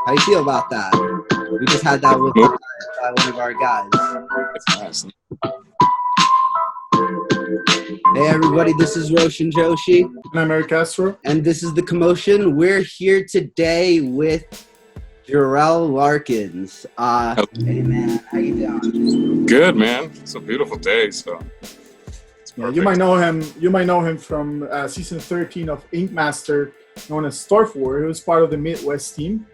How you feel about that? We just had that with one of our guys. That's nice. Hey everybody, this is Roshan Joshi. And I'm Eric Castro. And this is The Commotion. We're here today with Jerrel Larkins. Hey man, how you doing? Good, man. It's a beautiful day, so yeah, you might know him. You might know him from season 13 of Ink Master, known as Starfor. He was part of the Midwest team.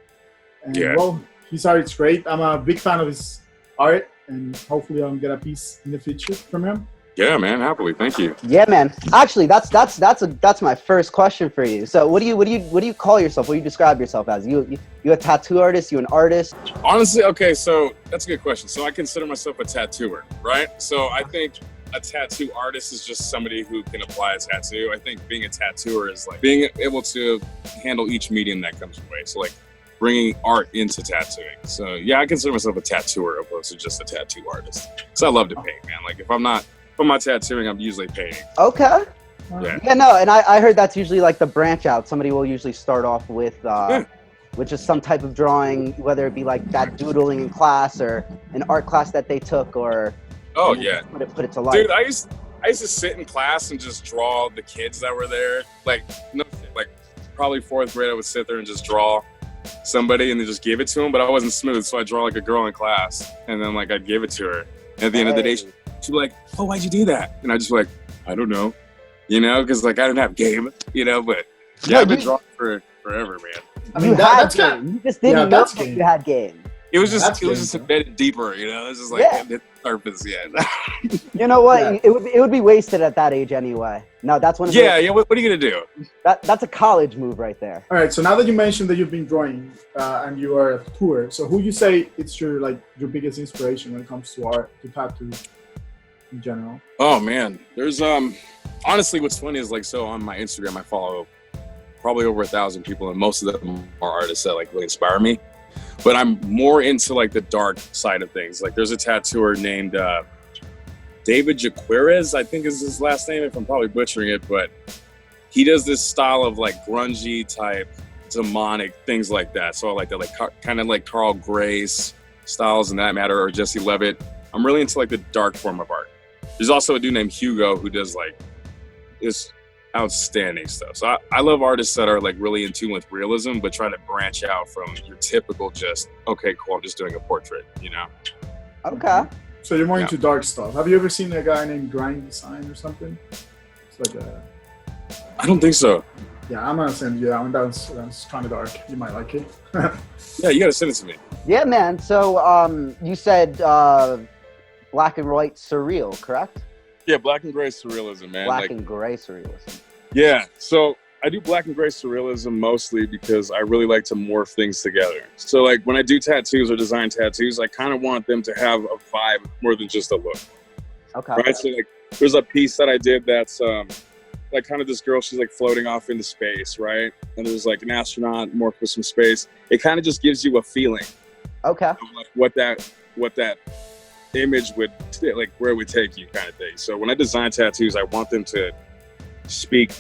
And yeah. Well, his art is great. I'm a big fan of his art, and hopefully I'll get a piece in the future from him. Yeah, man. Happily, thank you. Yeah, man. Actually, that's my first question for you. So, what do you call yourself? What do you describe yourself as? You a tattoo artist? You an artist? Honestly, okay. So that's a good question. So I consider myself a tattooer, right? So I think a tattoo artist is just somebody who can apply a tattoo. I think being a tattooer is like being able to handle each medium that comes your way. So like bringing art into tattooing. So yeah, I consider myself a tattooer opposed to just a tattoo artist. Because I love to paint, man. Like if I'm not tattooing, I'm usually painting. Okay. Yeah. Yeah, no, and I heard that's usually like the branch out. Somebody will usually start off with just some type of drawing, whether it be like that doodling in class or an art class that they took, or put it to life. Dude, I used to sit in class and just draw the kids that were there. Like probably fourth grade, I would sit there and just draw somebody and then just give it to them. But I wasn't smooth, so I draw like a girl in class, and then like I'd give it to her. And at the end of the day, she'd be like, "Oh, why'd you do that?" And I just like, "I don't know," because like I didn't have game, But yeah, I've been drawing for forever, man. I mean, that's game. You just didn't know that you had game. It was just embedded deeper, It's just like hit the surface, You know what? Yeah. It would be wasted at that age anyway. No, that's one of the What are you gonna do? That's a college move right there. All right. So now that you mentioned that you've been drawing and you are a tattooer, so who you say it's your biggest inspiration when it comes to art, to tattoo in general? Oh man, there's honestly, what's funny is so on my Instagram I follow probably over 1,000 people, and most of them are artists that really inspire me. But I'm more into the dark side of things. There's a tattooer named David Jaquires, I think is his last name, if I'm probably butchering it, but he does this style of grungy type, demonic things like that. So I like that, kind of like Carl Grace styles in that matter, or Jesse Levitt. I'm really into the dark form of art. There's also a dude named Hugo who does this outstanding stuff. So I love artists that are really in tune with realism, but try to branch out from your typical just, okay, cool, I'm just doing a portrait, Okay. So you're more into dark stuff. Have you ever seen a guy named Grind Design or something? It's I don't think so. Yeah, I'm gonna send you that one. That's kind of dark. You might like it. Yeah, you gotta send it to me. Yeah, man. So you said black and white surreal, correct? Yeah, black and gray surrealism, man. Black and gray surrealism. Yeah, so I do black and gray surrealism mostly because I really like to morph things together. So when I do tattoos or design tattoos, I kind of want them to have a vibe more than just a look. Okay. Right, so there's a piece that I did that's kind of this girl, she's floating off into space, right? And there's an astronaut morphed with some space. It kind of just gives you a feeling. Okay. Of, what that image would where it would take you, kind of thing. So when I design tattoos, I want them to speak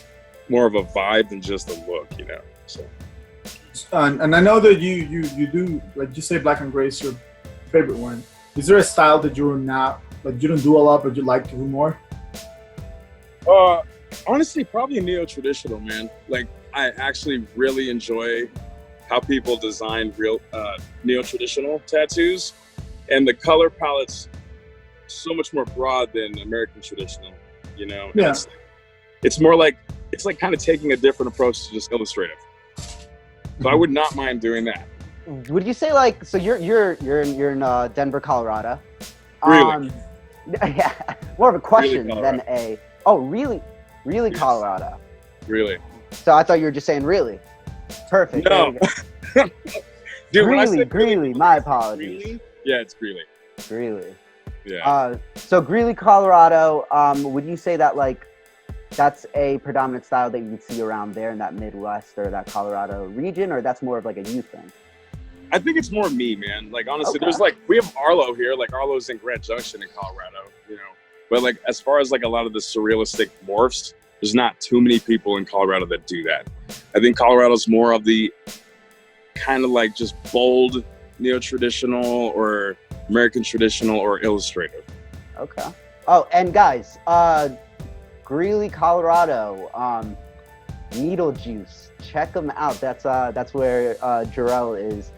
more of a vibe than just a look, So. And I know that you do, you say black and gray is your favorite one. Is there a style that you're not you don't do a lot, but you like to do more? Honestly, probably neo-traditional, man. I actually really enjoy how people design real neo-traditional tattoos. And the color palette's so much more broad than American traditional, Yeah. It's more it's kind of taking a different approach to just illustrative. So I would not mind doing that. Would you say so you're in Denver, Colorado? Really? Yeah. More of a question really than a. Oh, really? Really, yes. Colorado? Really. So I thought you were just saying really. Perfect. No. Dude, Greeley. My apologies. Greeley? Yeah, it's Greeley. Greeley. Yeah. So Greeley, Colorado. Would you say that that's a predominant style that you would see around there in that Midwest or that Colorado region, or that's more of a you thing? I think it's more me, man. Honestly, there's we have Arlo here. Arlo's in Grant Junction in Colorado, But as far as a lot of the surrealistic morphs, there's not too many people in Colorado that do that. I think Colorado's more of the kind of like just bold neo-traditional or American traditional or illustrative. Okay. Oh, and guys, Greeley, Colorado, Needle Juice. Check them out. That's where Jerrel is.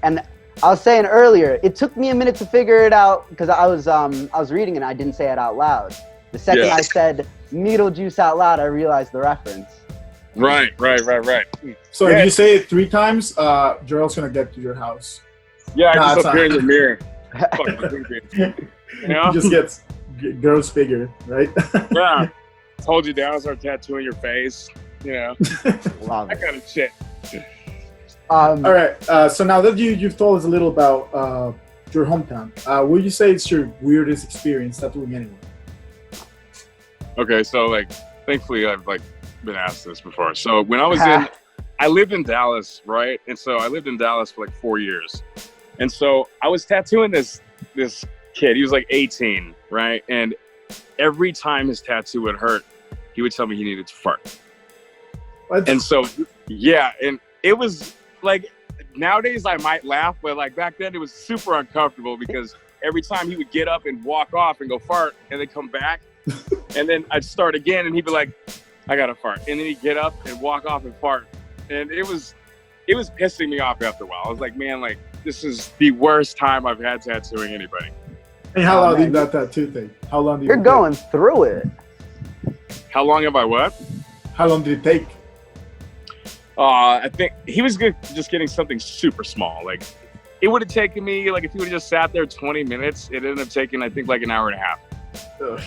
And I was saying earlier, it took me a minute to figure it out because I was reading and I didn't say it out loud. The second I said Needle Juice out loud, I realized the reference. Right. So if you say it 3 times, Jerrel's gonna get to your house. Yeah, I just appear in the mirror. You know? He just gets girls figure, right? Yeah. Hold you down, start tattooing your face. You know, Love that it. kind of shit. All right. So now that you've told us a little about your hometown, what would you say is your weirdest experience tattooing anyone? Okay, so like, thankfully I've like been asked this before. So when I was I lived in Dallas, right? And so I lived in Dallas for like 4 years. And so I was tattooing this kid. He was like 18, right? And every time his tattoo would hurt, he would tell me he needed to fart. What? And so, yeah, and it was like, nowadays I might laugh, but like back then it was super uncomfortable because every time he would get up and walk off and go fart and then come back and then I'd start again and he'd be like, I gotta fart. And then he'd get up and walk off and fart. And it was pissing me off after a while. I was like, man, like this is the worst time I've had tattooing anybody. And how long did that tattoo take? How long did You're going through it. How long have I what? How long did it take? I think he was just getting something super small. Like it would have taken me, like if he would have just sat there 20 minutes, it ended up taking, I think like an hour and a half. Ugh.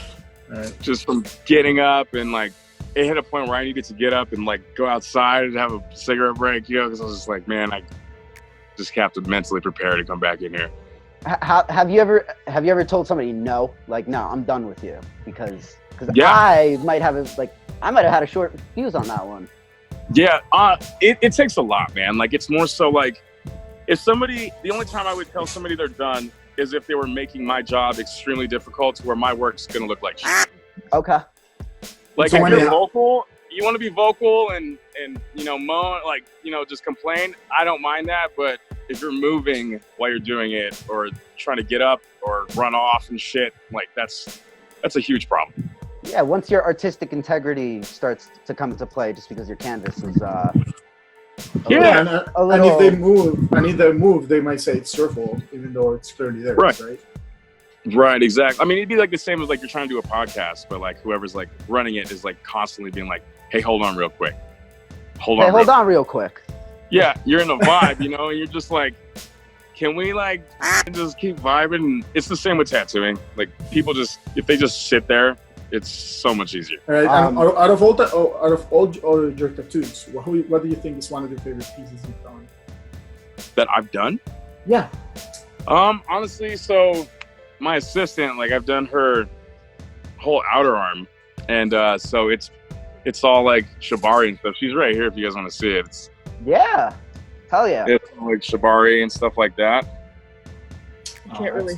All right. Just from getting up and like, it hit a point where I needed to get up and like go outside and have a cigarette break, you know, because I was just like, man, I just have to mentally prepare to come back in here. Have you ever told somebody no? Like, no, I'm done with you because Yeah. I might have had a short fuse on that one. Yeah, it takes a lot, man. Like it's more so like if somebody, the only time I would tell somebody they're done is if they were making my job extremely difficult to where my work's gonna look like shit. Okay. Like So if when you're you- vocal, you want to be vocal and you know moan, like you know just complain. I don't mind that, but if you're moving while you're doing it or trying to get up or run off and shit, like that's a huge problem. Yeah, once your artistic integrity starts to come into play, just because your canvas is Yeah. And if they move, they might say it's your fault, even though it's clearly theirs, right? Right, exactly. I mean, it'd be like the same as like you're trying to do a podcast, but like whoever's like running it is like constantly being like, "Hey, hold on real quick. Hold on real quick. Yeah, you're in a vibe, you know, and you're just like, can we like just keep vibing? It's the same with tattooing. Like people just, if they just sit there, it's so much easier. All right. Out of all your tattoos, what do you think is one of your favorite pieces you've done? That I've done? Yeah. Honestly, so my assistant, like I've done her whole outer arm, and so it's all like shibari and stuff. She's right here if you guys want to see it. Yeah. Hell yeah. It's like shibari and stuff like that. Can't really.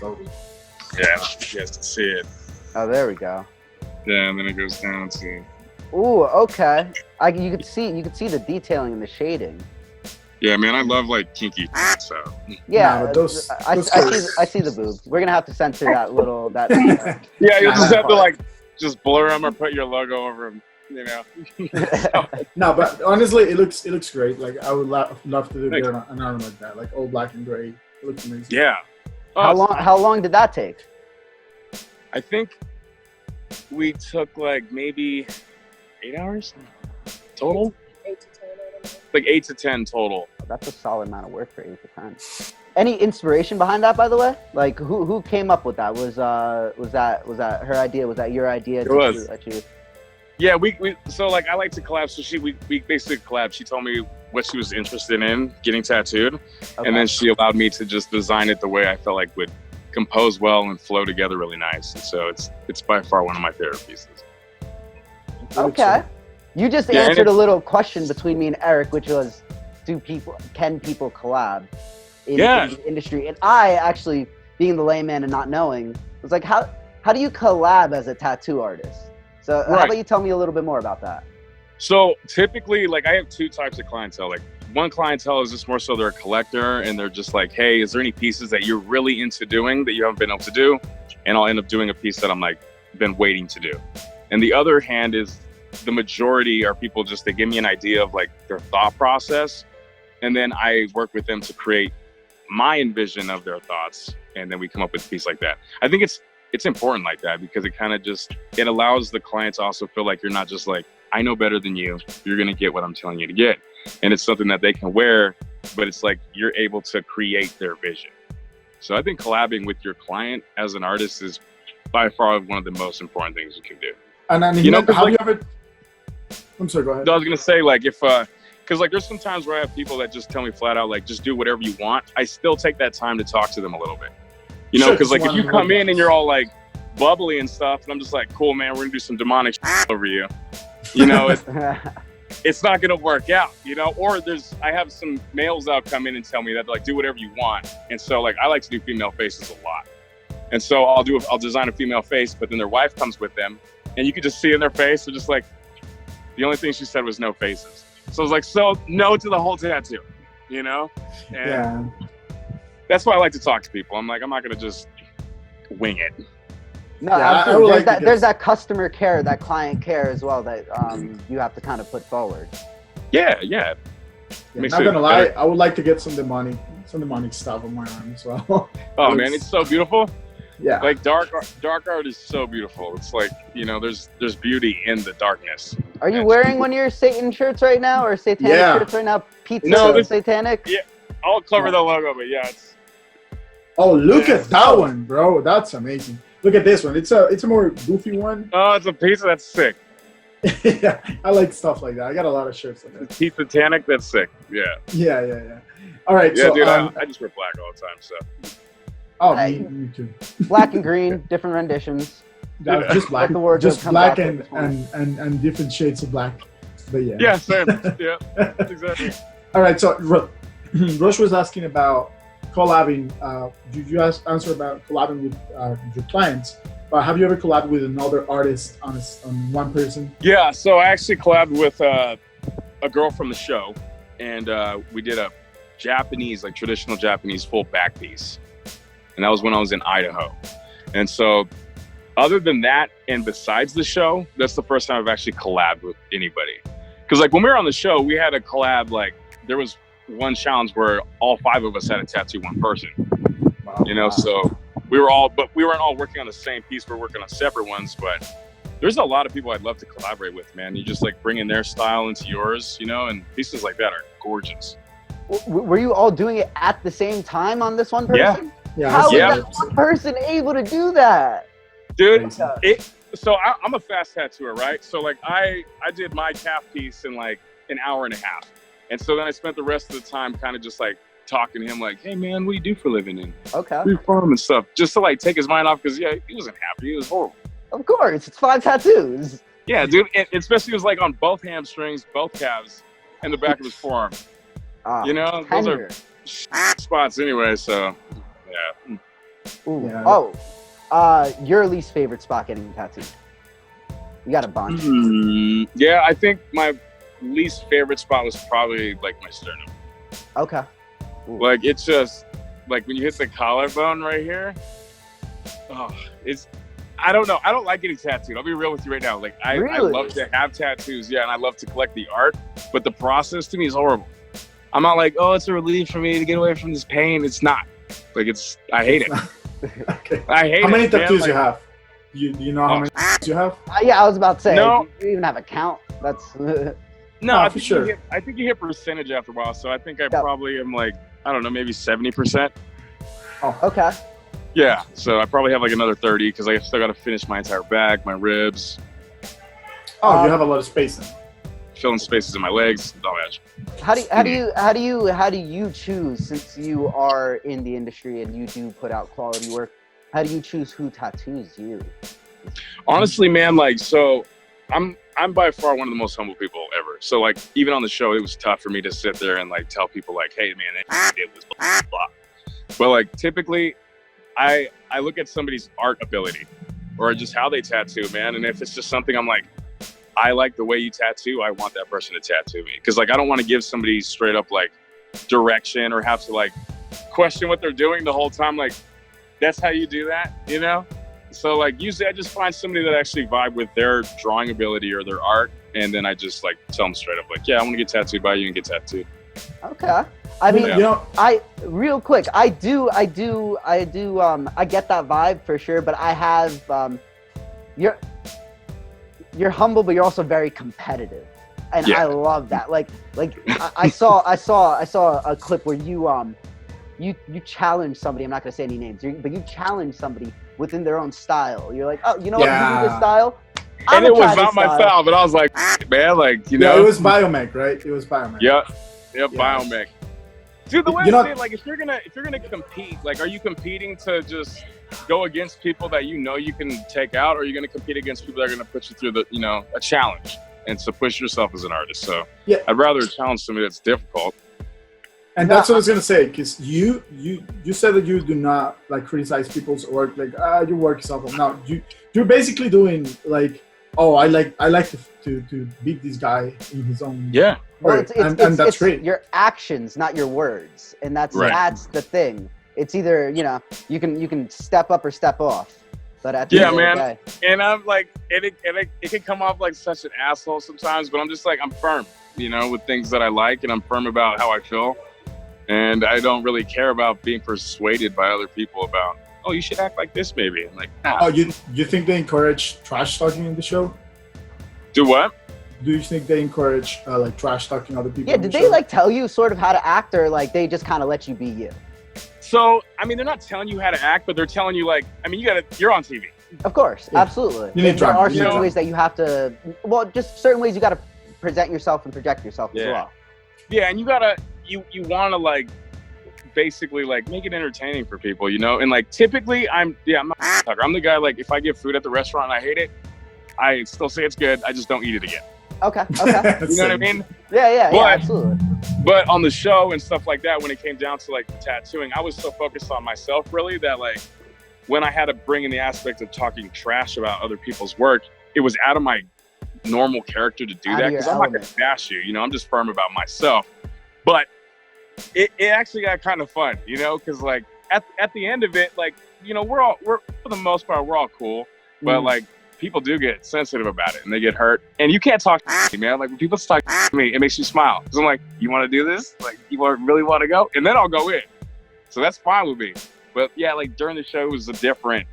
Yeah, you guys can see it. Oh, there we go. Yeah, and then it goes down to. Ooh, okay. You could see the detailing and the shading. Yeah, man, I love like kinky. So. Yeah, No, those I see the boob. We're gonna have to censor that little that. Yeah, you just have to like just blur them or put your logo over them. You know. No, but honestly, it looks great. Like I would love to do an arm like that, like all black and gray. It looks amazing. Yeah. How long did that take? I think we took like maybe 8 hours total. 8 to 10. I don't know. Like 8 to 10 total. That's a solid amount of work for 8 to 10. Any inspiration behind that, by the way? Like who came up with that? Was that her idea? Was that your idea? It was. You... Yeah, we so like I like to collab. So we basically collabed. She told me what she was interested in getting tattooed, and then she allowed me to just design it the way I felt like would compose well and flow together really nice. And so it's by far one of my favorite pieces. Okay. You just answered a little question between me and Eric, which was, can people collab in the industry? And I actually, being the layman and not knowing, was like, how do you collab as a tattoo artist? So how about you tell me a little bit more about that? So typically, like I have 2 types of clientele. Like one clientele is just more so they're a collector and they're just like, hey, is there any pieces that you're really into doing that you haven't been able to do? And I'll end up doing a piece that I'm like been waiting to do. And the other hand is the majority are people just, they give me an idea of like their thought process. And then I work with them to create my envision of their thoughts. And then we come up with a piece like that. I think it's important like that because it kind of just, it allows the clients to also feel like you're not just like, I know better than you. You're going to get what I'm telling you to get. And it's something that they can wear, but it's like you're able to create their vision. So I think collabing with your client as an artist is by far one of the most important things you can do. And you know, have like, you ever? I'm sorry. Go ahead. I was gonna say like if, because like there's some times where I have people that just tell me flat out like just do whatever you want. I still take that time to talk to them a little bit. You know, because like if you come in and you're all like bubbly and stuff, and I'm just like, cool, man, we're gonna do some demonic shit over you. You know, it's not gonna work out, you know. Or I have some males that'll come in and tell me that like do whatever you want, and so like I like to do female faces a lot, and so I'll design a female face, but then their wife comes with them, and you can just see in their face, they're just like, the only thing she said was no faces. So I was like, so no to the whole tattoo, you know. And yeah. That's why I like to talk to people. I'm like, I'm not gonna just wing it. No, Yeah, absolutely. There's that customer care, that client care as well that you have to kind of put forward. Yeah. Not gonna lie, I would like to get some demonic stuff on my arm as well. Oh man, it's so beautiful. Yeah. Like dark art is so beautiful. It's like, you know, there's beauty in the darkness. Are you wearing one of your Satan shirts right now or satanic shirts right now? Pizza satanic? Yeah, I'll cover the logo, but yeah, it's. Oh, look at that one, bro. That's amazing. Look at this one. It's a more goofy one. Oh, it's a pizza. That's sick. Yeah, I like stuff like that. I got a lot of shirts like that. Pizza Satanic. That's sick. Yeah. Yeah. All right. Yeah, so, dude, I just wear black all the time. So. Oh, me too. Black and green, different renditions. That's just black. Just black and different shades of black. But yeah. Yeah, same. Yeah, exactly. All right. So Rush was asking about collabing. You answer about collabing with your clients. Have you ever collabed with another artist on one person? Yeah, so I actually collabed with a girl from the show, and we did a Japanese, like traditional Japanese full back piece. And that was when I was in Idaho. And so other than that, and besides the show, that's the first time I've actually collabed with anybody. Because like when we were on the show, we had a collab, like there was one challenge where all 5 of us had to tattoo one person. Wow. You know, so we weren't all working on the same piece. We're working on separate ones, but there's a lot of people I'd love to collaborate with, man. You just like bring in their style into yours, you know, and pieces like that are gorgeous. Were you all doing it at the same time on this one person? Yeah. How was that one person able to do that? Dude, so I'm a fast tattooer, right? So like I did my calf piece in like an hour and a half. And so then I spent the rest of the time kind of just like talking to him like, hey man, what do you do for a living? And okay. We farm and stuff, just to like take his mind off, because yeah, he wasn't happy. It was horrible. Of course, it's 5 tattoos. Yeah, dude, and especially it was like on both hamstrings, both calves, and the back of his forearm. You know, those are spots anyway, so yeah. Ooh. Yeah. Your least favorite spot getting tattooed? You got a bunch. Yeah, I think my least favorite spot was probably like my sternum. Okay. Ooh. Like it's just like when you hit the collarbone right here. Oh, I don't know. I don't like getting tattooed. I'll be real with you right now. Like I love to have tattoos, yeah, and I love to collect the art, but the process to me is horrible. I'm not like, oh, it's a relief for me to get away from this pain. It's not. Like I hate it. Okay. I hate it. How many tattoos like, you have? Do you know how many tattoos you have? Yeah, I was about to say. No. Do you even have a count? That's. No, I think you hit percentage after a while. So I think I probably am like, I don't know, maybe 70%. Oh, okay. Yeah, so I probably have like another 30 because I still got to finish my entire back, my ribs. Oh, you have a lot of space then. Filling spaces in my legs, all that. How do you choose, since you are in the industry and you do put out quality work? How do you choose who tattoos you? Honestly, man, like so, I'm by far one of the most humble people ever. So like even on the show, it was tough for me to sit there and like tell people like, hey man, it was blah blah. But like typically, I look at somebody's art ability or just how they tattoo, man, and if it's just something I'm like, I like the way you tattoo, I want that person to tattoo me. Because like I don't want to give somebody straight up like direction or have to like question what they're doing the whole time. Like, that's how you do that, you know? So like usually I just find somebody that actually vibe with their drawing ability or their art, and then I just like tell them straight up like, yeah, I want to get tattooed by you and get tattooed. Okay. I mean, You know, real quick, I get that vibe for sure, but I have you're humble, but you're also very competitive, and Yeah. I love that. Like I saw a clip where you challenge somebody. I'm not gonna say any names, but you challenge somebody within their own style. You're like, oh, you know what, you do this style. And it was not my style, but I was like, man, like, you know. Yeah, it was Biomech, right? It was Biomech. Yeah, Yeah. Biomech. Dude, the way You I know- say it, like, if you're gonna compete, like, are you competing to just go against people that you know you can take out, or are you gonna compete against people that are gonna put you through a challenge and to push yourself as an artist? So Yeah. I'd rather challenge somebody that's difficult. And that's what I was gonna say, because you said that you do not like criticize people's work, like your work is awful. No, you're basically doing like, oh, I like to beat this guy in his own. Yeah. Well, work. And that's great. Your actions, not your words, and that's the thing. It's either you can step up or step off. But at the end of the day, And I'm like, it can come off like such an asshole sometimes, but I'm just like, I'm firm, with things that I like, and I'm firm about how I feel. And I don't really care about being persuaded by other people about, oh, you should act like this maybe. I'm like, nah. Oh, you think they encourage trash talking in the show? Do what? Do you think they encourage like trash talking other people? yeah. in the Did they show? like tell you sort of how to act, or like they just kind of let you be you? So, I mean, they're not telling you how to act, but they're telling you like, I mean, you're on TV. Of course, Yeah. absolutely. You need And there drama, are you need certain drama. ways that you have to. Well, just certain ways you got to present yourself and project yourself as Yeah. well. Yeah, and you want to like basically like make it entertaining for people, and like typically I'm not a talker. I'm the guy, like, if I get food at the restaurant and I hate it, I still say it's good, I just don't eat it again. Okay. You know what I mean? Yeah, But- absolutely. But on the show and stuff like that, when it came down to like the tattooing, I was so focused on myself really that like when I had to bring in the aspect of talking trash about other people's work, it was out of my normal character to do Out of that, your because I'm not going element. to bash you, I'm just firm about myself. But it actually got kind of fun, because like at the end of it, like, we're for the most part, we're all cool, but like people do get sensitive about it and they get hurt, and you can't talk to me, man. Like when people talk to me, it makes you smile, because I'm like, you want to do this? Like, you really want to go? And then I'll go in. So that's fine with me. But yeah, like during the show, it was a different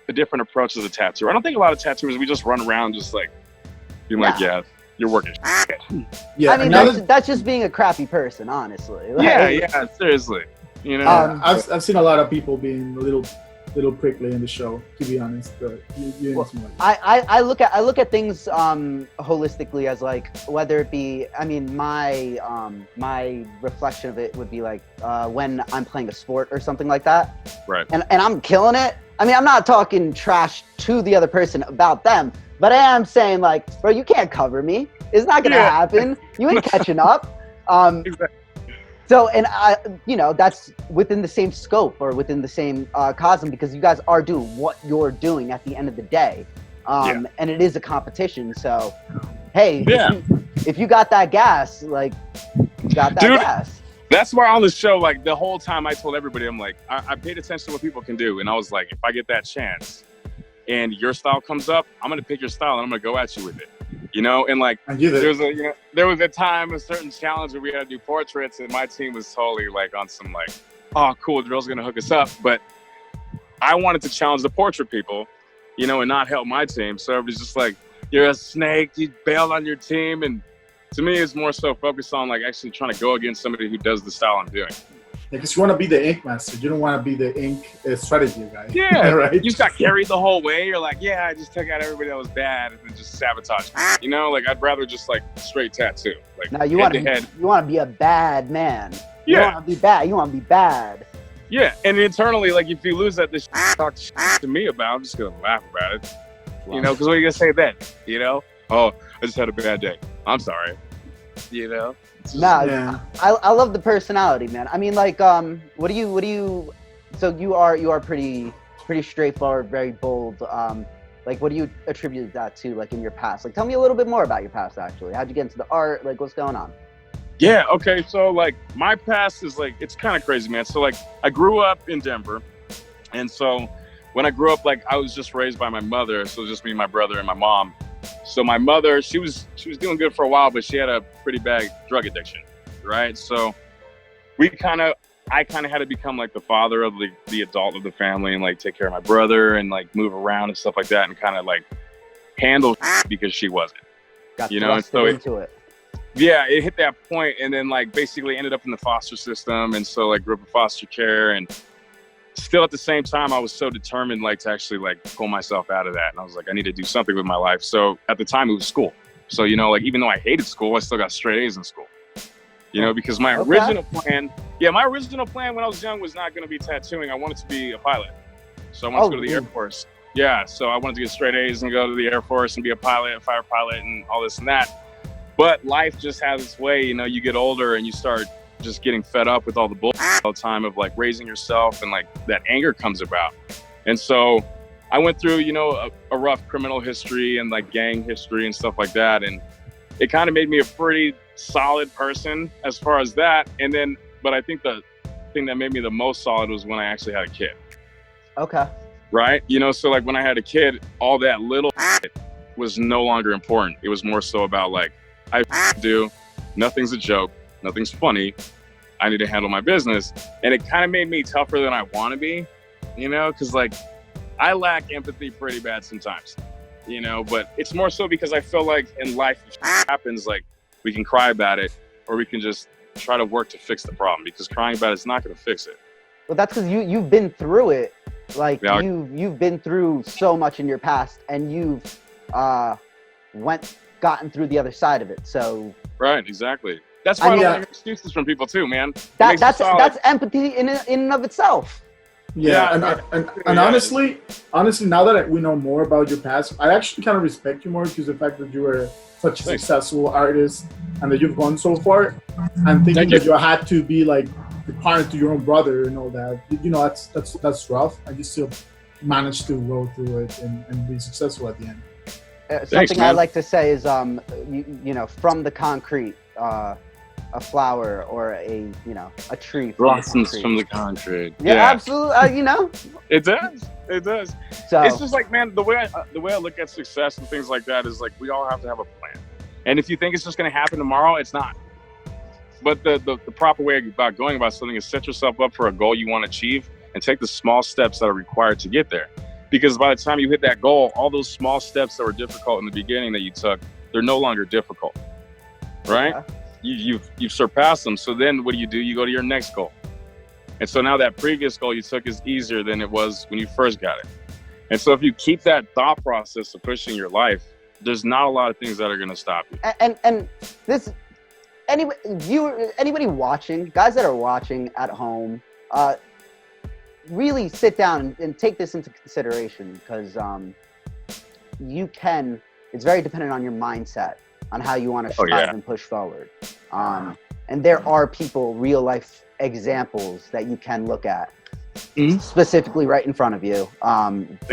approach to the tattoo. I don't think a lot of tattooers, we just run around just like being like, yeah, you're working. Yeah, I mean, another- that's just being a crappy person, honestly. Like, Yeah, seriously. I've seen a lot of people being a little prickly in the show, to be honest. But you Well, seem like I look at things holistically as like, whether it be, I mean, my reflection of it would be like when I'm playing a sport or something like that, Right. and I'm killing it. I mean, I'm not talking trash to the other person about them, but I am saying like, bro, you can't cover me. It's not gonna happen. You ain't catching up. Exactly. So, and that's within the same scope or within the same cosm, because you guys are doing what you're doing at the end of the day. And it is a competition. So, hey, if you got that gas, like, you got that gas. That's why on the show, like the whole time I told everybody, I'm like, I paid attention to what people can do. And I was like, if I get that chance and your style comes up, I'm going to pick your style and I'm going to go at you with it. And like, and you there was a time, a certain challenge where we had to do portraits, and my team was totally like on some like, oh, cool, Jerrel's going to hook us up. But I wanted to challenge the portrait people, and not help my team. So everybody's just like, you're a snake, you bailed on your team. And to me, it's more so focused on like actually trying to go against somebody who does the style I'm doing. because you want to be the ink master. You don't want to be the ink strategy guy. Yeah, right. You just got carried the whole way. You're like, yeah, I just took out everybody that was bad and then just sabotage. Like I'd rather just like straight tattoo. Like Now you head want to head. you want to be a bad man. You Yeah. want to be bad. You want to be bad. Yeah, and internally, like if you lose that, this talk to me about, I'm just gonna laugh about it. Because what are you gonna say then? Oh, I just had a bad day. I'm sorry. It's just- Nah, Yeah. I love the personality, man. I mean, like, what do you? So you are pretty straightforward, very bold. Like, what do you attribute that to, like, in your past? Like, tell me a little bit more about your past, actually. How'd you get into the art? Like, what's going on? Yeah, okay, so, like, my past is, like, it's kind of crazy, man. So, like, I grew up in Denver, and so when I grew up, like, I was just raised by my mother, so it was just me, my brother, and my mom. So my mother, she was doing good for a while, but she had a pretty bad drug addiction, right? So I kind of had to become, like, the father of the adult of the family and, like, take care of my brother and, like, move around and stuff like that and kind of, like, handle because she wasn't. Got you know, and so into it. Yeah, it hit that point and then, like, basically ended up in the foster system. And so, like, grew up in foster care, and still at the same time, I was so determined, like, to actually, like, pull myself out of that. And I was like, I need to do something with my life. So at the time it was school. So, you know, like, even though I hated school, I still got straight A's in school, you know, because my original plan when I was young was not going to be tattooing. I wanted to be a pilot. So I wanted to go to the Air Force. Yeah. So I wanted to get straight A's and go to the Air Force and be a pilot, a fire pilot, and all this and that. But life just has its way, you know, you get older and you start just getting fed up with all the bullshit all the time of, like, raising yourself, and, like, that anger comes about. And so I went through, you know, a rough criminal history and, like, gang history and stuff like that. And it kind of made me a pretty solid person as far as that. And then, but I think the thing that made me the most solid was when I actually had a kid. Okay. Right? You know, so, like, when I had a kid, all that little shit was no longer important. It was more so about, like, I do, nothing's a joke, nothing's funny, I need to handle my business. And it kind of made me tougher than I want to be, you know, because, like, I lack empathy pretty bad sometimes, you know, but it's more so because I feel like in life, if happens, like, we can cry about it, or we can just try to work to fix the problem, because crying about it's not going to fix it. Well, that's because you've been through it. Like, Yeah. you've been through so much in your past, and you've gotten through the other side of it. So Right, exactly. That's why I don't yeah. like excuses from people too, man. that's empathy in and of itself. Yeah, Yeah, and yeah. honestly, now that we know more about your past, I actually kind of respect you more, because the fact that you were such a Thanks. successful artist and that you've gone so far, and thinking Thank that you. you had to be, like, the parent to your own brother and all that, you know, that's rough, and you still managed to go through it and be successful at the end. Something I man. like to say is, you know, from the concrete, a flower or a tree Blossoms concrete. from the concrete. Yeah, absolutely. You know, It does. It does. so It's just like, man, the way I look at success and things like that is, like, we all have to have a plan. And if you think it's just going to happen tomorrow, it's not. But the proper way about going about something is set yourself up for a goal you want to achieve and take the small steps that are required to get there. Because by the time you hit that goal, all those small steps that were difficult in the beginning that you took, they're no longer difficult, right? Yeah. You've surpassed them. So then what do? You go to your next goal. And so now that previous goal you took is easier than it was when you first got it. And so if you keep that thought process of pushing your life, there's not a lot of things that are going to stop you. And this, anybody watching, guys that are watching at home, really sit down and take this into consideration, because it's very dependent on your mindset, on how you want to strive and push forward. And there are people, real life examples that you can look at, specifically right in front of you,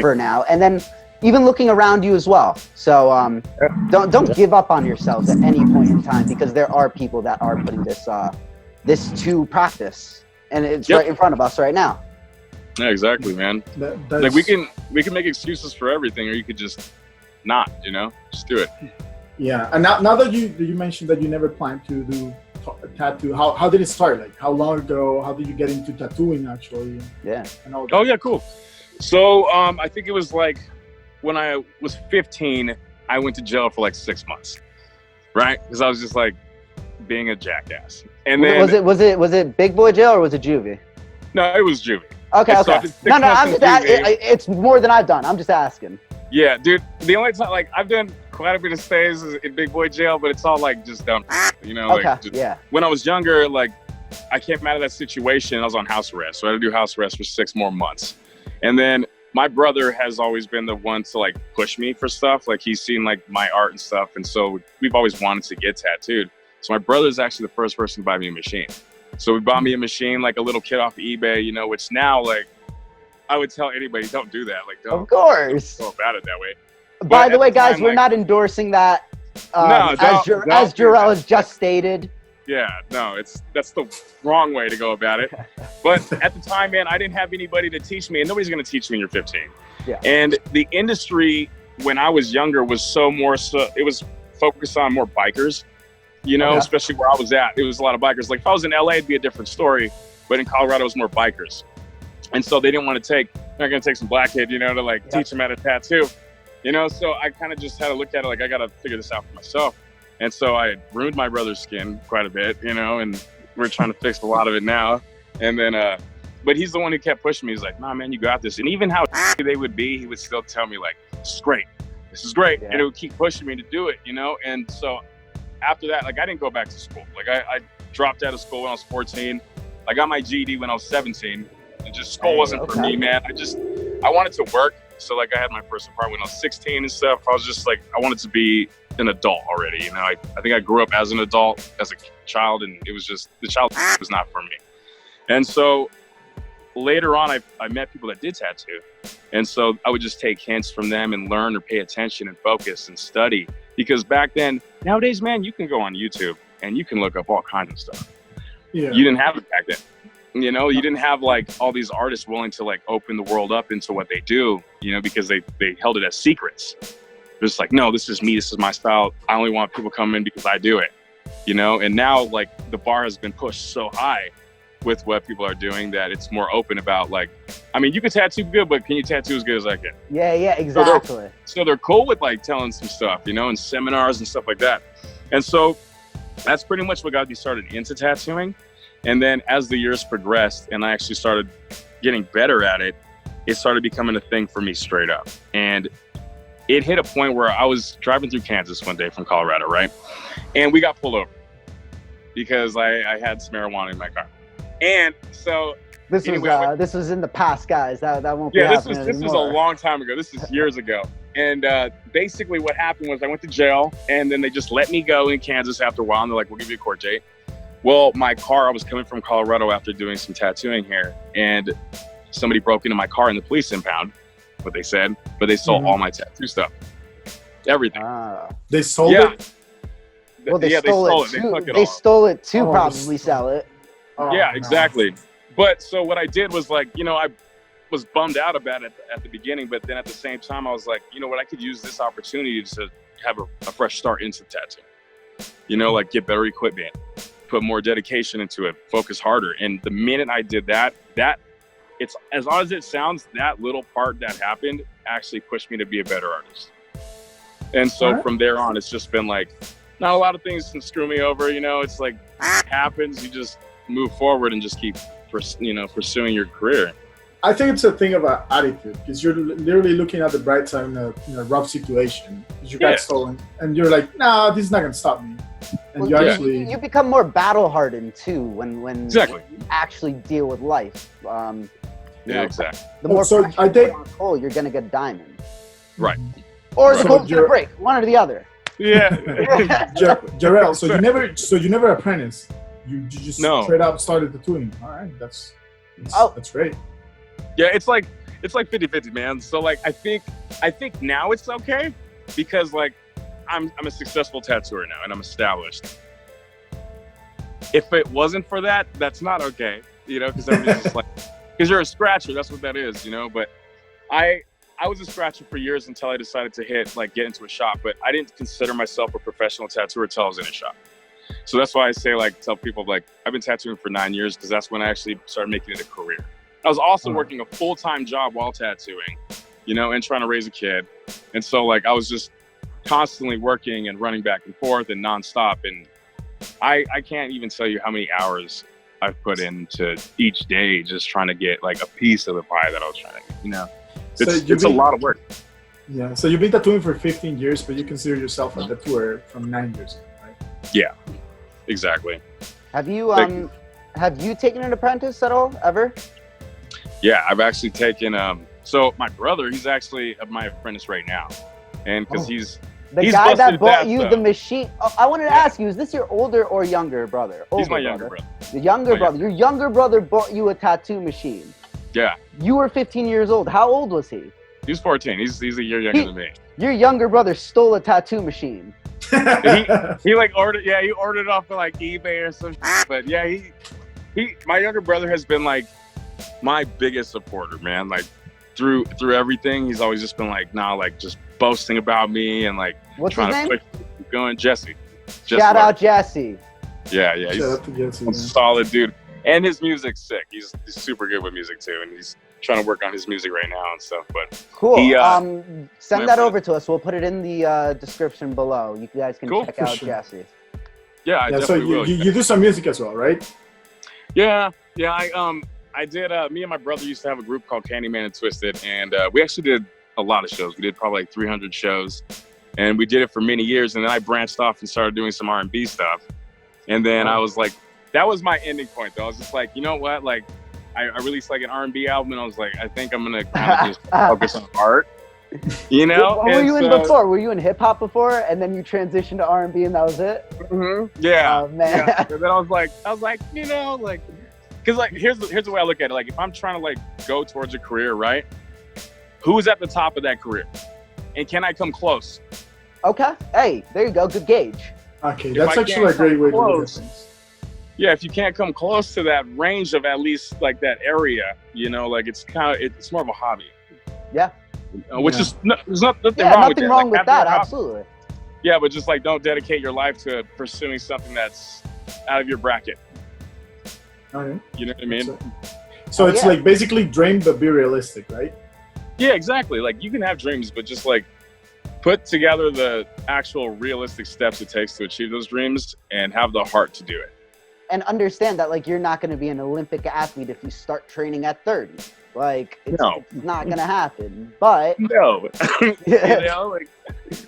for now. And then even looking around you as well. So don't give up on yourselves at any point in time, because there are people that are putting this to practice, and it's right in front of us right now. Yeah, exactly, man. Like, we can make excuses for everything, or you could just not, you know, just do it. Yeah, and now that you mentioned that you never planned to do a tattoo, how did it start? Like, how long ago? How did you get into tattooing, actually? Yeah. And all that? Oh yeah, cool. So I think it was like when I was 15, I went to jail for like 6 months, right? Because I was just like being a jackass. And then was it big boy jail or was it juvie? No, it was juvie. Okay. So I'm just it's more than I've done. I'm just asking. Yeah, dude. The only time, like, I've done quite a bit of stays in big boy jail, but it's all like just dumb, you know. Okay. Like, Yeah. When I was younger, like, I came out of that situation. I was on house arrest, so I had to do house arrest for 6 more months. And then my brother has always been the one to, like, push me for stuff. Like, he's seen, like, my art and stuff, and so we've always wanted to get tattooed. So my brother's actually the first person to buy me a machine. So we bought me a machine, like a little kit off of eBay, you know, which now, like, I would tell anybody, don't do that. Like, don't Of course. go about it that way. By the way, at the guys, time, we're like- not endorsing that. No, as don't do Jerrel that. has just stated. Yeah, no, that's the wrong way to go about it. But at the time, man, I didn't have anybody to teach me, and nobody's going to teach me when you're 15. Yeah. And the industry when I was younger was it was focused on more bikers, you know, especially where I was at. It was a lot of bikers. Like if I was in LA, it'd be a different story, but in Colorado, it was more bikers. And so they didn't want to they're going to take some black kid, you know, to like teach them how to tattoo, you know? So I kind of just had to look at it like, I got to figure this out for myself. And so I ruined my brother's skin quite a bit, you know, and we're trying to fix a lot of it now. And then, but he's the one who kept pushing me. He's like, nah, man, you got this. And even how they would be, he would still tell me like, this is great. This is great. Yeah. And it would keep pushing me to do it, you know? And so after that, like I didn't go back to school. Like I dropped out of school when I was 14. I got my GED when I was 17. And just school wasn't for me, man. I wanted to work. So like I had my first apartment when I was 16 and stuff. I was just like, I wanted to be an adult already. You know, I think I grew up as an adult, as a child, and it was just, the child was not for me. And so later on, I met people that did tattoo. And so I would just take hints from them and learn or pay attention and focus and study. Because back then, nowadays, man, you can go on YouTube and you can look up all kinds of stuff. Yeah. You didn't have it back then. You know, you didn't have like all these artists willing to like open the world up into what they do, you know, because they held it as secrets. Just like, no, this is me, this is my style. I only want people coming in because I do it, you know? And now like the bar has been pushed so high with what people are doing that it's more open about like, I mean, you can tattoo good, but can you tattoo as good as I can? Yeah, exactly. So they're cool with like telling some stuff, you know, and seminars and stuff like that. And so that's pretty much what got me started into tattooing. And then as the years progressed and I actually started getting better at it, it started becoming a thing for me straight up. And it hit a point where I was driving through Kansas one day from Colorado, right? And we got pulled over because I had some marijuana in my car. And so this was in the past, guys. That won't be happening this was a long time ago. This is years ago. And basically what happened was I went to jail and then they just let me go in Kansas after a while. And they're like, we'll give you a court date. Well, my car, I was coming from Colorado after doing some tattooing here, and somebody broke into my car in the police impound, what they said, but they stole all my tattoo stuff. Everything. They sold it? Well, they stole it. They stole it to probably sell it. Oh, yeah, no. exactly. But so what I did was like, you know, I was bummed out about it at the beginning, but then at the same time, I was like, you know what, I could use this opportunity to have a fresh start into tattooing. You know, like get better equipment, put more dedication into it, focus harder. And the minute I did that it's, as odd as it sounds, that little part that happened actually pushed me to be a better artist. And so from there on, it's just been like, not a lot of things can screw me over, you know, it's like, it happens, you just move forward and just keep, pursuing your career. I think it's a thing about attitude, because you're literally looking at the bright side in a rough situation, because you got stolen, and you're like, nah, this is not going to stop me. And you become more battle hardened too when exactly. you actually deal with life. Exactly. The more so I think coal, you're gonna get a diamond. Right. Or the coal's gonna break. One or the other. Yeah. Jerrel, so you never apprenticed. You just straight up started tattooing. All right, that's great. Yeah, it's like 50-50, man. So like I think now it's okay because like I'm a successful tattooer now and I'm established. If it wasn't for that, that's not okay, you know, because everybody's just like, because you're a scratcher, that's what that is, you know. But I was a scratcher for years until I decided to get into a shop, but I didn't consider myself a professional tattooer until I was in a shop. So that's why I say, like, tell people, like, I've been tattooing for 9 years because that's when I actually started making it a career. I was also working a full-time job while tattooing, you know, and trying to raise a kid. And so, like, I was just constantly working and running back and forth and nonstop. And I can't even tell you how many hours I've put into each day just trying to get, like, a piece of the pie that I was trying to get, you know. It's a lot of work. Yeah, so you've been tattooing for 15 years, but you consider yourself a tattooer from 9 years ago, right? Yeah, exactly. Have you taken an apprentice at all, ever? Yeah, I've actually taken, so my brother, he's actually my apprentice right now. And because he's guy that bought you the machine. Oh, I wanted to ask you, is this your older or younger brother? He's my younger brother. The younger brother. Your younger brother bought you a tattoo machine. Yeah. You were 15 years old. How old was he? He was 14. He's a year younger than me. Your younger brother stole a tattoo machine. He like ordered it off of like eBay or some shit. But yeah, my younger brother has been like my biggest supporter, man. Like through everything, he's always just been like, like just boasting about me and like trying to push going. Jesse. Shout out Jesse. Yeah, Shout out to Jesse, a solid dude. And his music's sick. He's super good with music too, and he's trying to work on his music right now and stuff. But cool. Send that over to us. We'll put it in the description below. You guys can check out Jesse. Yeah, I definitely will. You do some music as well, right? Yeah. I did. Me and my brother used to have a group called Candyman and Twisted, and we actually did a lot of shows. We did probably like 300 shows, and we did it for many years. And then I branched off and started doing some R&B stuff. And then I was like, that was my ending point, though. I was just like, you know what? Like, I released like an R&B album, and I was like, I think I'm gonna kind of just focus on art. You know? What were you in before? Were you in hip hop before, and then you transitioned to R&B, and that was it? Mm-hmm. Yeah. Oh man. Yeah. And then I was like, you know, like, because like here's the way I look at it. Like, if I'm trying to like go towards a career, right? Who's at the top of that career, and can I come close? Okay. Hey, there you go. Good gauge. Okay, that's actually a great way to look at things. Yeah, if you can't come close to that range of at least like that area, you know, like it's more of a hobby. Yeah. Which is there's nothing wrong with that. Absolutely. Yeah, but just like don't dedicate your life to pursuing something that's out of your bracket. Okay. You know what I mean? So it's like basically dream but be realistic, right? Yeah, exactly. Like you can have dreams, but just like put together the actual realistic steps it takes to achieve those dreams and have the heart to do it. And understand that like you're not going to be an Olympic athlete if you start training at 30. Like it's not going to happen. But no, you know, like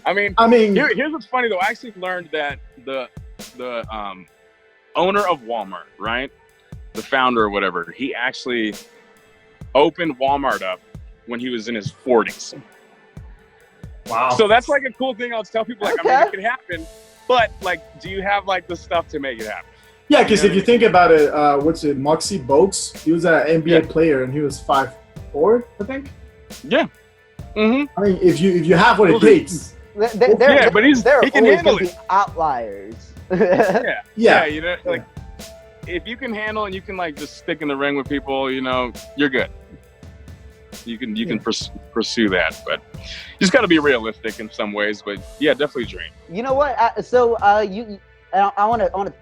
I mean, here's what's funny though. I actually learned that the owner of Walmart, right, the founder or whatever, he actually opened Walmart up when he was in his 40s. Wow. So that's like a cool thing. I'll tell people like, I mean, it can happen, but like, do you have like the stuff to make it happen? Yeah, because if you think about it, Moxie Bogues? He was an NBA player and he was 5'4", I think. Yeah. Mm-hmm. I mean, if you have what it takes. But he can handle it. Outliers. Yeah. You know, like if you can handle and you can like just stick in the ring with people, you know, you're good. You can pursue that, but you just got to be realistic in some ways. But yeah, definitely dream. You know what? I want to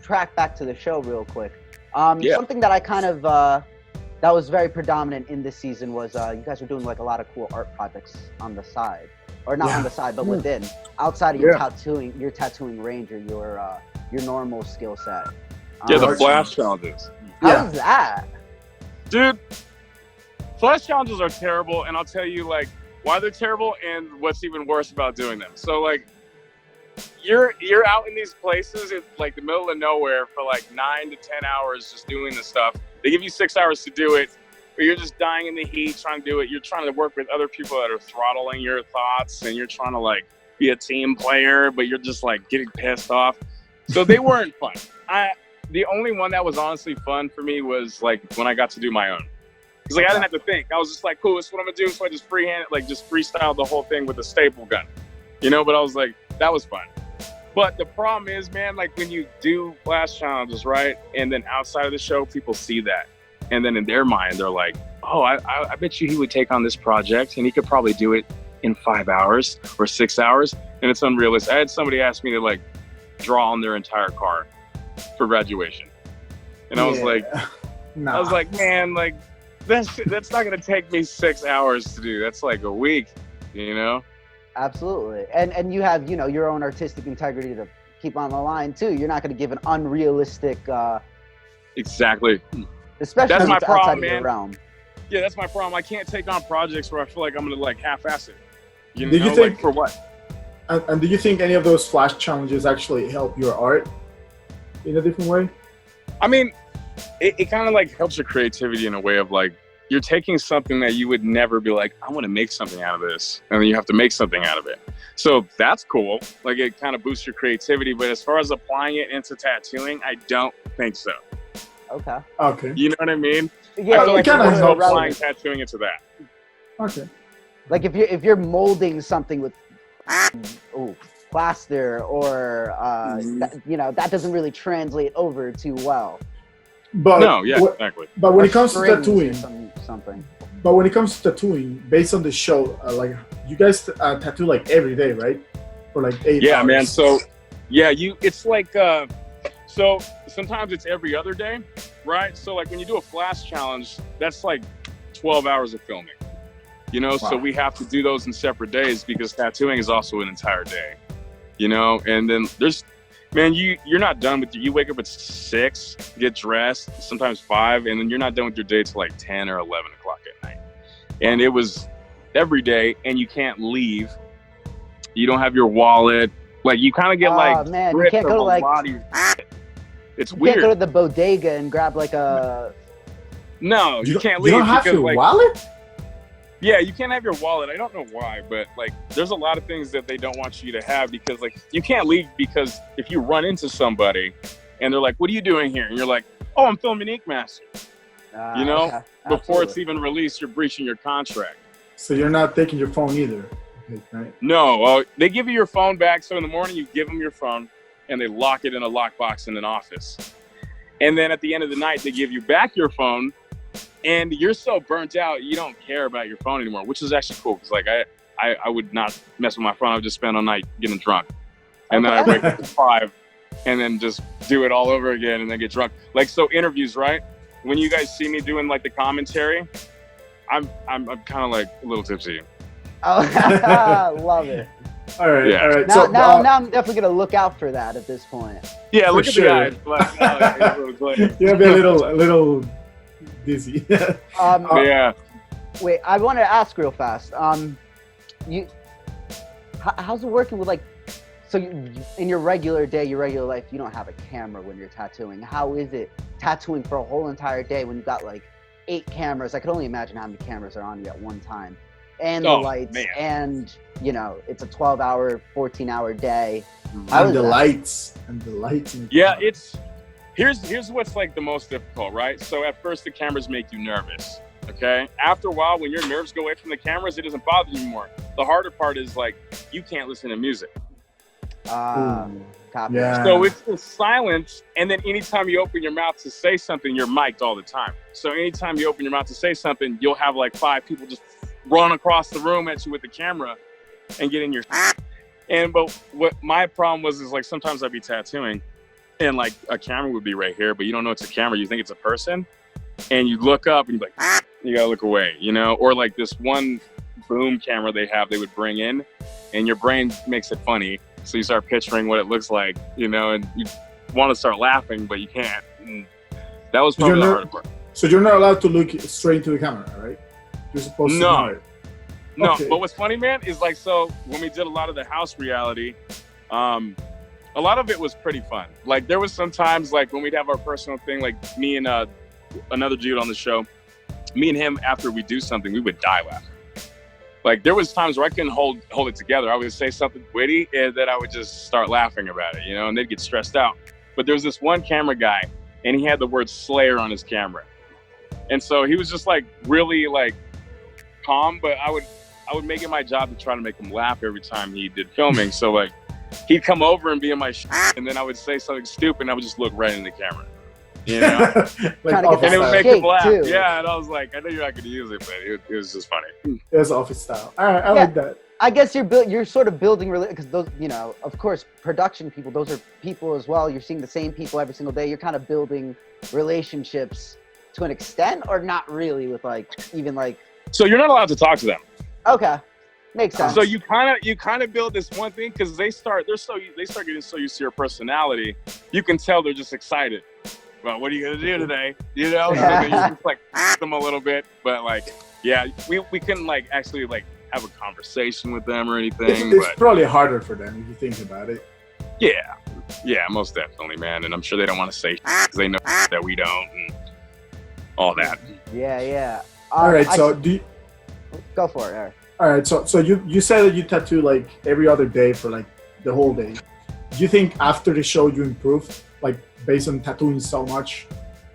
track back to the show real quick. Something that I kind of that was very predominant in this season was you guys were doing like a lot of cool art projects on the side, or not on the side, but within, outside of your tattooing range or your normal skill set. The flash challenges. How's that, dude? Flash challenges are terrible, and I'll tell you like why they're terrible and what's even worse about doing them. So like, you're out in these places in like the middle of nowhere for like 9 to 10 hours just doing this stuff. They give you 6 hours to do it, but you're just dying in the heat trying to do it. You're trying to work with other people that are throttling your thoughts, and you're trying to like be a team player, but you're just like getting pissed off. So they weren't fun. The only one that was honestly fun for me was like when I got to do my own. Because like I didn't have to think. I was just like, cool, this is what I'm gonna do. So I just freestyled the whole thing with a staple gun. You know, but I was like, that was fun. But the problem is, man, like when you do flash challenges, right? And then outside of the show, people see that. And then in their mind, they're like, oh, I bet you he would take on this project and he could probably do it in 5 hours or 6 hours. And it's unrealistic. I had somebody ask me to like draw on their entire car for graduation. And I was like, I was like, man, like that's not going to take me 6 hours to do. That's like a week, you know? Absolutely. And you have, you know, your own artistic integrity to keep on the line too. You're not going to give an unrealistic exactly. Especially that's my problem, outside of man. your realm. Yeah, that's my problem. I can't take on projects where I feel like I'm going to like half-ass it. You know, do you think, like for what? And do you think any of those flash challenges actually help your art in a different way? I mean, it kind of like helps your creativity in a way of like, you're taking something that you would never be like, I want to make something out of this. And then you have to make something out of it. So that's cool. Like it kind of boosts your creativity. But as far as applying it into tattooing, I don't think so. Okay. You know what I mean? Yeah, I feel like kind of applying tattooing into that. Okay. Like if you're molding something with plaster or that doesn't really translate over too well. But no, yeah, exactly. But when Or it comes to strings or tattooing, something. but when it comes to tattooing, based on the show, like you guys tattoo like every day, right? For like 8 hours. Yeah, man. So yeah, it's like so sometimes it's every other day, right? So like when you do a flash challenge, that's like 12 hours of filming. You know, so we have to do those in separate days because tattooing is also an entire day. You know, and then man, you're not done with you wake up at 6, get dressed, sometimes 5, and then you're not done with your day till like 10 or 11 o'clock at night. And it was every day, and you can't leave. You don't have your wallet. Like you kind of get man, you can't go to like it's you weird. can't go to the bodega and grab like a. No, you can't leave. You don't have because, your wallet? Yeah, you can't have your wallet. I don't know why, but like there's a lot of things that they don't want you to have because like you can't leave because if you run into somebody and they're like, "What are you doing here?" and you're like, "Oh, I'm filming Ink Master." You know, okay. before it's even released, you're breaching your contract. So you're not taking your phone either, right? No, they give you your phone back. So in the morning, you give them your phone and they lock it in a lockbox in an office. And then at the end of the night, they give you back your phone. And you're so burnt out, you don't care about your phone anymore, which is actually cool. Because like I would not mess with my phone. I would just spend all night getting drunk. And then I wake up at 5 and then just do it all over again and then get drunk. Like, so interviews, right? When you guys see me doing like the commentary, I'm kind of like a little tipsy. Oh, love it. All right, Yeah. all right. Now I'm definitely gonna look out for that at this point. Yeah, look For at the guys. You'll be a little dizzy. Yeah. Wait, I want to ask real fast. How's it working with like? So in your regular day, your regular life, you don't have a camera when you're tattooing. How is it tattooing for a whole entire day when you got like 8 cameras? I can only imagine how many cameras are on you at one time, and the lights, man. and it's a 12-hour, 14-hour day. And the lights. Yeah, here's what's like the most difficult, right? So at first the cameras make you nervous. Okay. After a while, when your nerves go away from the cameras, it doesn't bother you anymore. The harder part is like you can't listen to music. Copy. Yeah. So it's the silence, and then anytime you open your mouth to say something, you're mic'd all the time. So anytime you open your mouth to say something, you'll have like 5 people just run across the room at you with the camera and get in your but what my problem was is like sometimes I'd be tattooing and like a camera would be right here, but you don't know it's a camera, you think it's a person, and you look up and you're like, you gotta look away, or like this one boom camera they would bring in, and your brain makes it funny. So you start picturing what it looks like, and you want to start laughing, but you can't. And that was probably the hardest part. So you're not allowed to look straight into the camera, right? You're supposed to ignore it. No, Okay. but what's funny, man, is like, so when we did a lot of the house reality, a lot of it was pretty fun. Like there was sometimes like when we'd have our personal thing, like me and another dude on the show, me and him, after we do something, we would die laughing. Like there was times where I couldn't hold it together. I would say something witty and then I would just start laughing about it, and they'd get stressed out. But there was this one camera guy and he had the word Slayer on his camera. And so he was just like really like calm, but I would make it my job to try to make him laugh every time he did filming. So like he'd come over and be in my and then I would say something stupid and I would just look right in the camera. Like and it would make him laugh. Too. Yeah, and I was like, I know you're not going to use it, but it was just funny. It was office style. All right, I like that. I guess you're sort of building because those, of course, production people, those are people as well. You're seeing the same people every single day. You're kind of building relationships to an extent, or not really with like even like. So you're not allowed to talk to them. Okay, makes sense. So you kind of build this one thing because they start getting so used to your personality. You can tell they're just excited. Well, what are you gonna do today? So then you just like them a little bit, but like, yeah, we couldn't like actually like have a conversation with them or anything. It's probably harder for them if you think about it. Yeah, most definitely, man. And I'm sure they don't want to say because they know that we don't and all that. Yeah. All right, so go for it, Eric. All right, so you said that you tattoo like every other day for like the whole day. Do you think after the show you improved, like based on tattooing so much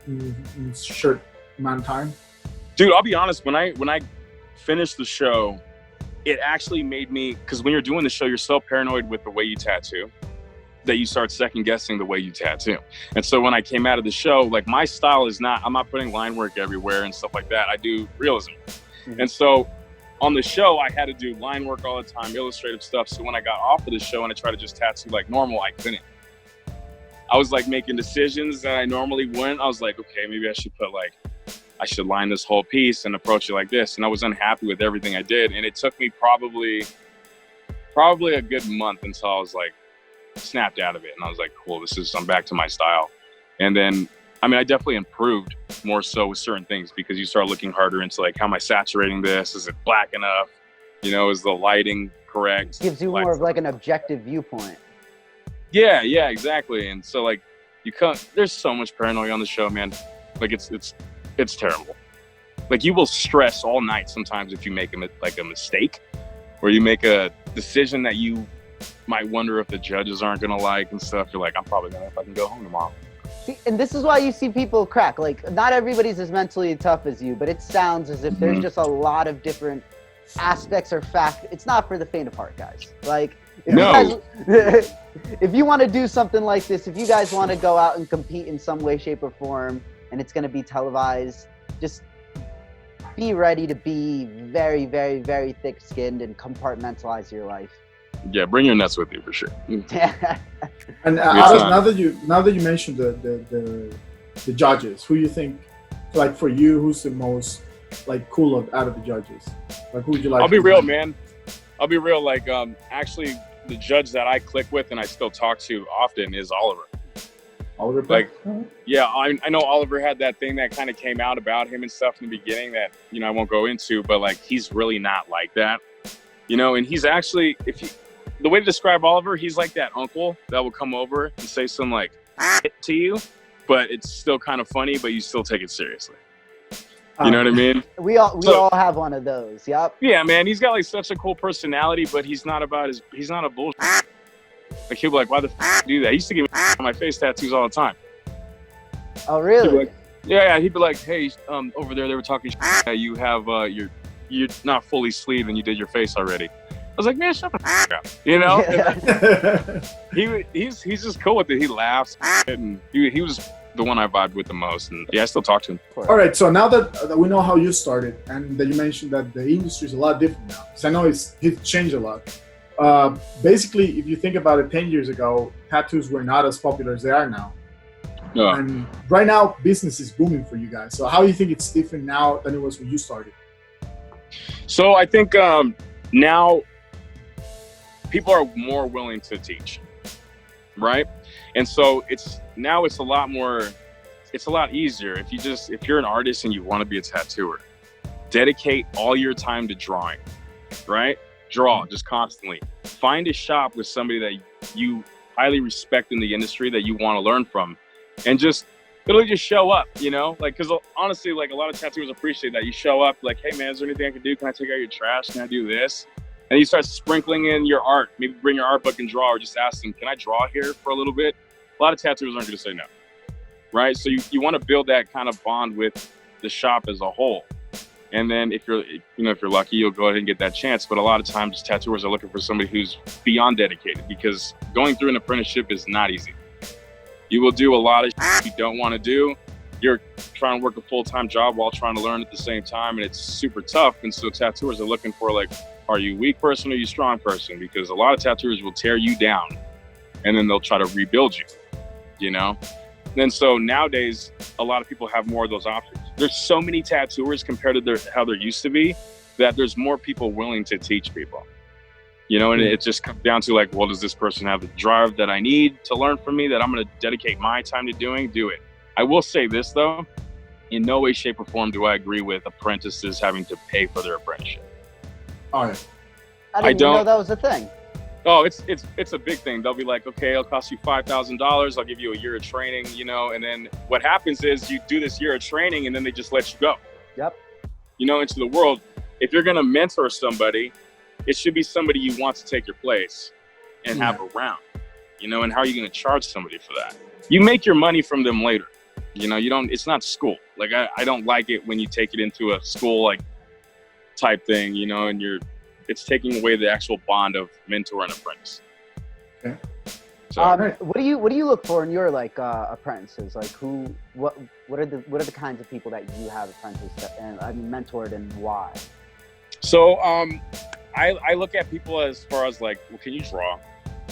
in short amount of time? Dude, I'll be honest. When I finished the show, it actually made me, because when you're doing the show, you're so paranoid with the way you tattoo that you start second guessing the way you tattoo. And so when I came out of the show, like my style is not, I'm not putting line work everywhere and stuff like that. I do realism. Mm-hmm. And so on the show, I had to do line work all the time, illustrative stuff. So when I got off of the show and I tried to just tattoo like normal, I couldn't. I was like making decisions that I normally wouldn't. I was like, okay, maybe I should put like, I should line this whole piece and approach it like this. And I was unhappy with everything I did. And it took me probably a good month until I was like, snapped out of it. And I was like, cool, I'm back to my style. And then, I mean, I definitely improved more so with certain things because you start looking harder into like, how am I saturating this? Is it black enough? You know, is the lighting correct? Gives you more of like an objective viewpoint. Yeah, exactly. And so like, there's so much paranoia on the show, man. Like it's terrible. Like you will stress all night sometimes if you make a mistake or you make a decision that you might wonder if the judges aren't gonna like and stuff. You're like, I'm probably gonna fucking go home tomorrow. See, and this is why you see people crack. Like, not everybody's as mentally tough as you, but it sounds as if there's just a lot of different aspects or it's not for the faint of heart, guys. Like, if you want to do something like this, if you guys want to go out and compete in some way, shape, or form, and it's going to be televised, just be ready to be very, very, very thick-skinned and compartmentalize your life. Yeah, bring your nuts with you for sure. And now that you mentioned the judges, who you think, like for you, who's the most like cool out of the judges? Like who would you like? I'll be real, man. I'll be real. Like actually, the judge that I click with and I still talk to often is Oliver. Oliver, like, yeah, I know Oliver had that thing that kind of came out about him and stuff in the beginning that I won't go into, but like he's really not like that, and he's actually the way to describe Oliver, he's like that uncle that will come over and say some like to you, but it's still kind of funny, but you still take it seriously. You know what I mean? We all have one of those. Yep. Yeah, man. He's got like such a cool personality, but he's not a bullshit. Like he'll be like, why the do that? He used to give me on my face tattoos all the time. Oh, really? Like, yeah. He'd be like, hey, over there they were talking you have you're not fully sleeved and you did your face already. I was like, man, shut the up. He's just cool with it. He laughs and he was the one I vibed with the most, and I still talk to him. All right, so now that we know how you started and that you mentioned that the industry is a lot different now, because I know it's changed a lot. Basically, if you think about it, 10 years ago, tattoos were not as popular as they are now. And right now, business is booming for you guys. So how do you think it's different now than it was when you started? So I think now people are more willing to teach, right? And so it's a lot easier if you're an artist and you want to be a tattooer, dedicate all your time to drawing, right? Draw just constantly. Find a shop with somebody that you highly respect in the industry that you want to learn from, and it'll just show up, like, because honestly, like a lot of tattooers appreciate that you show up like, hey man, is there anything I can do? Can I take out your trash? Can I do this? And you start sprinkling in your art. Maybe bring your art book and draw, or just ask them, can I draw here for a little bit? A lot of tattooers aren't going to say no, right? So you want to build that kind of bond with the shop as a whole. And then if you're lucky, you'll go ahead and get that chance. But a lot of times tattooers are looking for somebody who's beyond dedicated, because going through an apprenticeship is not easy. You will do a lot of shit you don't want to do. You're trying to work a full-time job while trying to learn at the same time, and it's super tough. And so tattooers are looking for like, are you a weak person or are you a strong person? Because a lot of tattooers will tear you down and then they'll try to rebuild you, And so nowadays, a lot of people have more of those options. There's so many tattooers compared to how there used to be, that there's more people willing to teach people, and it just comes down to like, well, does this person have the drive that I need to learn from me that I'm going to dedicate my time to do it? I will say this though, in no way, shape or form do I agree with apprentices having to pay for their apprenticeship. Oh, yeah. I didn't know that was a thing. Oh, it's a big thing. They'll be like, okay, it'll cost you $5,000. I'll give you a year of training, and then what happens is you do this year of training and then they just let you go. Yep. Into the world. If you're going to mentor somebody, it should be somebody you want to take your place and have around, and how are you going to charge somebody for that? You make your money from them later. You don't, it's not school. Like, I don't like it when you take it into a school, like, type thing, and you're it's taking away the actual bond of mentor and apprentice. Okay. So, what do you look for in your like apprentices? Like what are the kinds of people that you have apprenticed and mentored, and why? So I look at people as far as like, well, can you draw?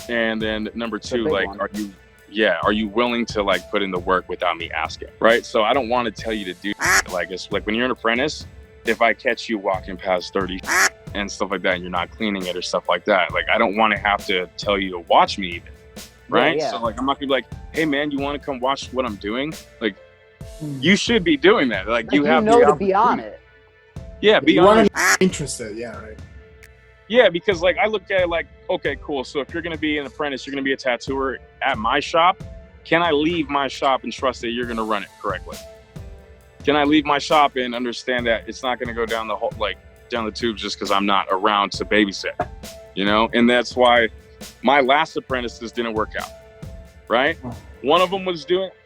And then number two, like, one. are you willing to like put in the work without me asking? Right. So I don't want to tell you to do like, it's like when you're an apprentice, if I catch you walking past 30 and stuff like that, and you're not cleaning it or stuff like that, like I don't want to have to tell you to watch me even. Right. Yeah. So like, I'm not gonna be like, hey man, you want to come watch what I'm doing? Like, you should be doing that. Like you have to be on it. Yeah. Be You on want it. to be interested. Yeah. Right. Yeah, because like I look at it like, okay, cool. So if you're gonna be an apprentice, you're gonna be a tattooer at my shop. Can I leave my shop and trust that you're gonna run it correctly? Can I leave my shop and understand that it's not gonna go down the whole down the tubes just because I'm not around to babysit, you know? And that's why my last apprentices didn't work out, right? One of them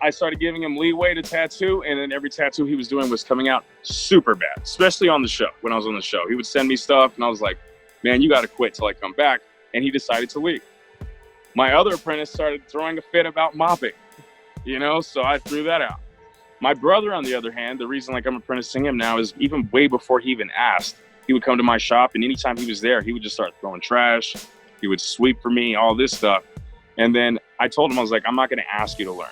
I started giving him leeway to tattoo, and then every tattoo he was doing was coming out super bad, especially on the show. When I was on the show, he would send me stuff, and I was like, man, you got to quit till I come back. And he decided to leave. My other apprentice started throwing a fit about mopping, you know, so I threw that out. My brother, on the other hand, the reason like I'm apprenticing him now is even way before he even asked, he would come to my shop, and anytime he was there, he would just start throwing trash. He would sweep for me, all this stuff. And then I told him, I was like, I'm not going to ask you to learn.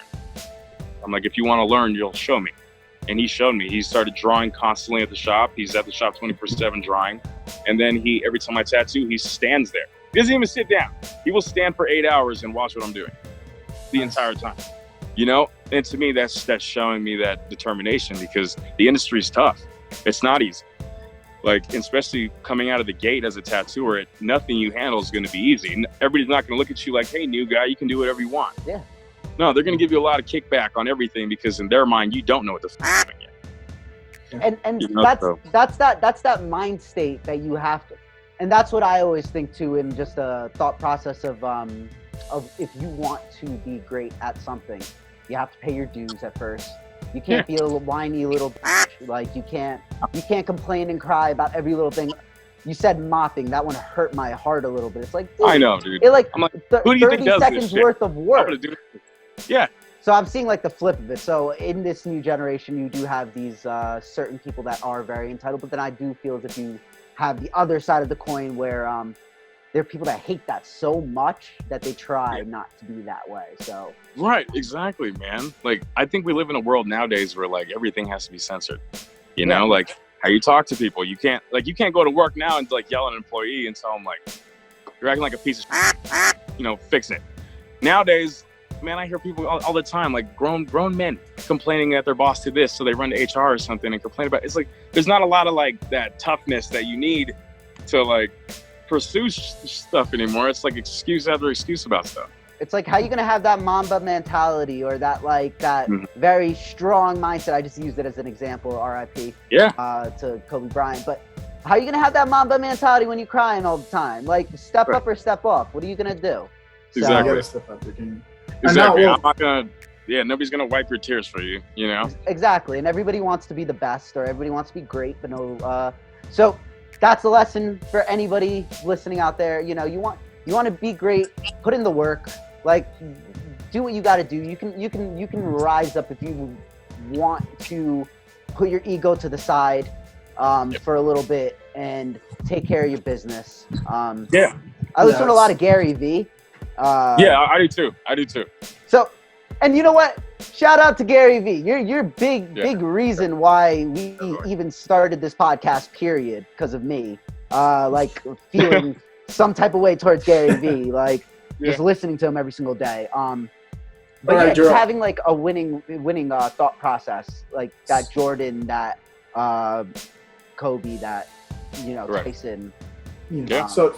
I'm like, if you want to learn, you'll show me. And he showed me. He started drawing constantly at the shop. He's at the shop 24/7 drawing. And then every time I tattoo, he stands there. He doesn't even sit down. He will stand for 8 hours and watch what I'm doing the entire time. You know? And to me, that's showing me that determination, because the industry is tough. It's not easy. Like, especially coming out of the gate as a tattooer, nothing you handle is going to be easy. Everybody's not going to look at you like, hey, new guy, you can do whatever you want. Yeah. No, they're going to give you a lot of kickback on everything, because in their mind, you don't know what the f*** you're doing yet. And You know, that's that mind state that you have to, and that's what I always think too, in just a thought process of if you want to be great at something, you have to pay your dues at first. You can't be a little whiny little bitch. Like you can't complain and cry about every little thing. You said mopping, that one hurt my heart a little bit. It's like, dude, I know, dude. It like, I'm like, who do you think 30 does seconds this shit? worth of work. Yeah. So I'm seeing like the flip of it. So in this new generation, you do have these certain people that are very entitled, but then I do feel as if you have the other side of the coin where there are people that hate that so much that they try not to be that way. So Right, exactly, man. Like, I think we live in a world nowadays where like everything has to be censored. You know, like how you talk to people. You can't go to work now and like yell at an employee and tell them like, you're acting like a piece of shit. You know, fix it. Nowadays, man, I hear people all the time, like grown men complaining that their boss did this, so they run to HR or something and complain about it. It's like, there's not a lot of like that toughness that you need to like pursue stuff anymore. It's like excuse after excuse about stuff. it's like, how you going to have that Mamba mentality or that like that very strong mindset? I just used it as an example, RIP to Kobe Bryant. But how are you going to have that Mamba mentality when you're crying all the time? Like, step up or step off. What are you going to do? Exactly. So, step up again. Exactly. I'm not gonna. Yeah, nobody's gonna wipe your tears for you. You know. Exactly, and everybody wants to be the best, or everybody wants to be great, but no. So that's a lesson for anybody listening out there. You know, you want to be great. Put in the work. Like, do what you got to do. You can rise up if you want to. Put your ego to the side for a little bit and take care of your business. I listen to a lot of Gary Vee. I do too. So, and you know what? Shout out to Gary Vee. You're big reason why we even started this podcast, period, because of me. Like feeling some type of way towards Gary Vee, like just listening to him every single day. But just having like a winning thought process, like that Jordan, that Kobe, that Tyson. So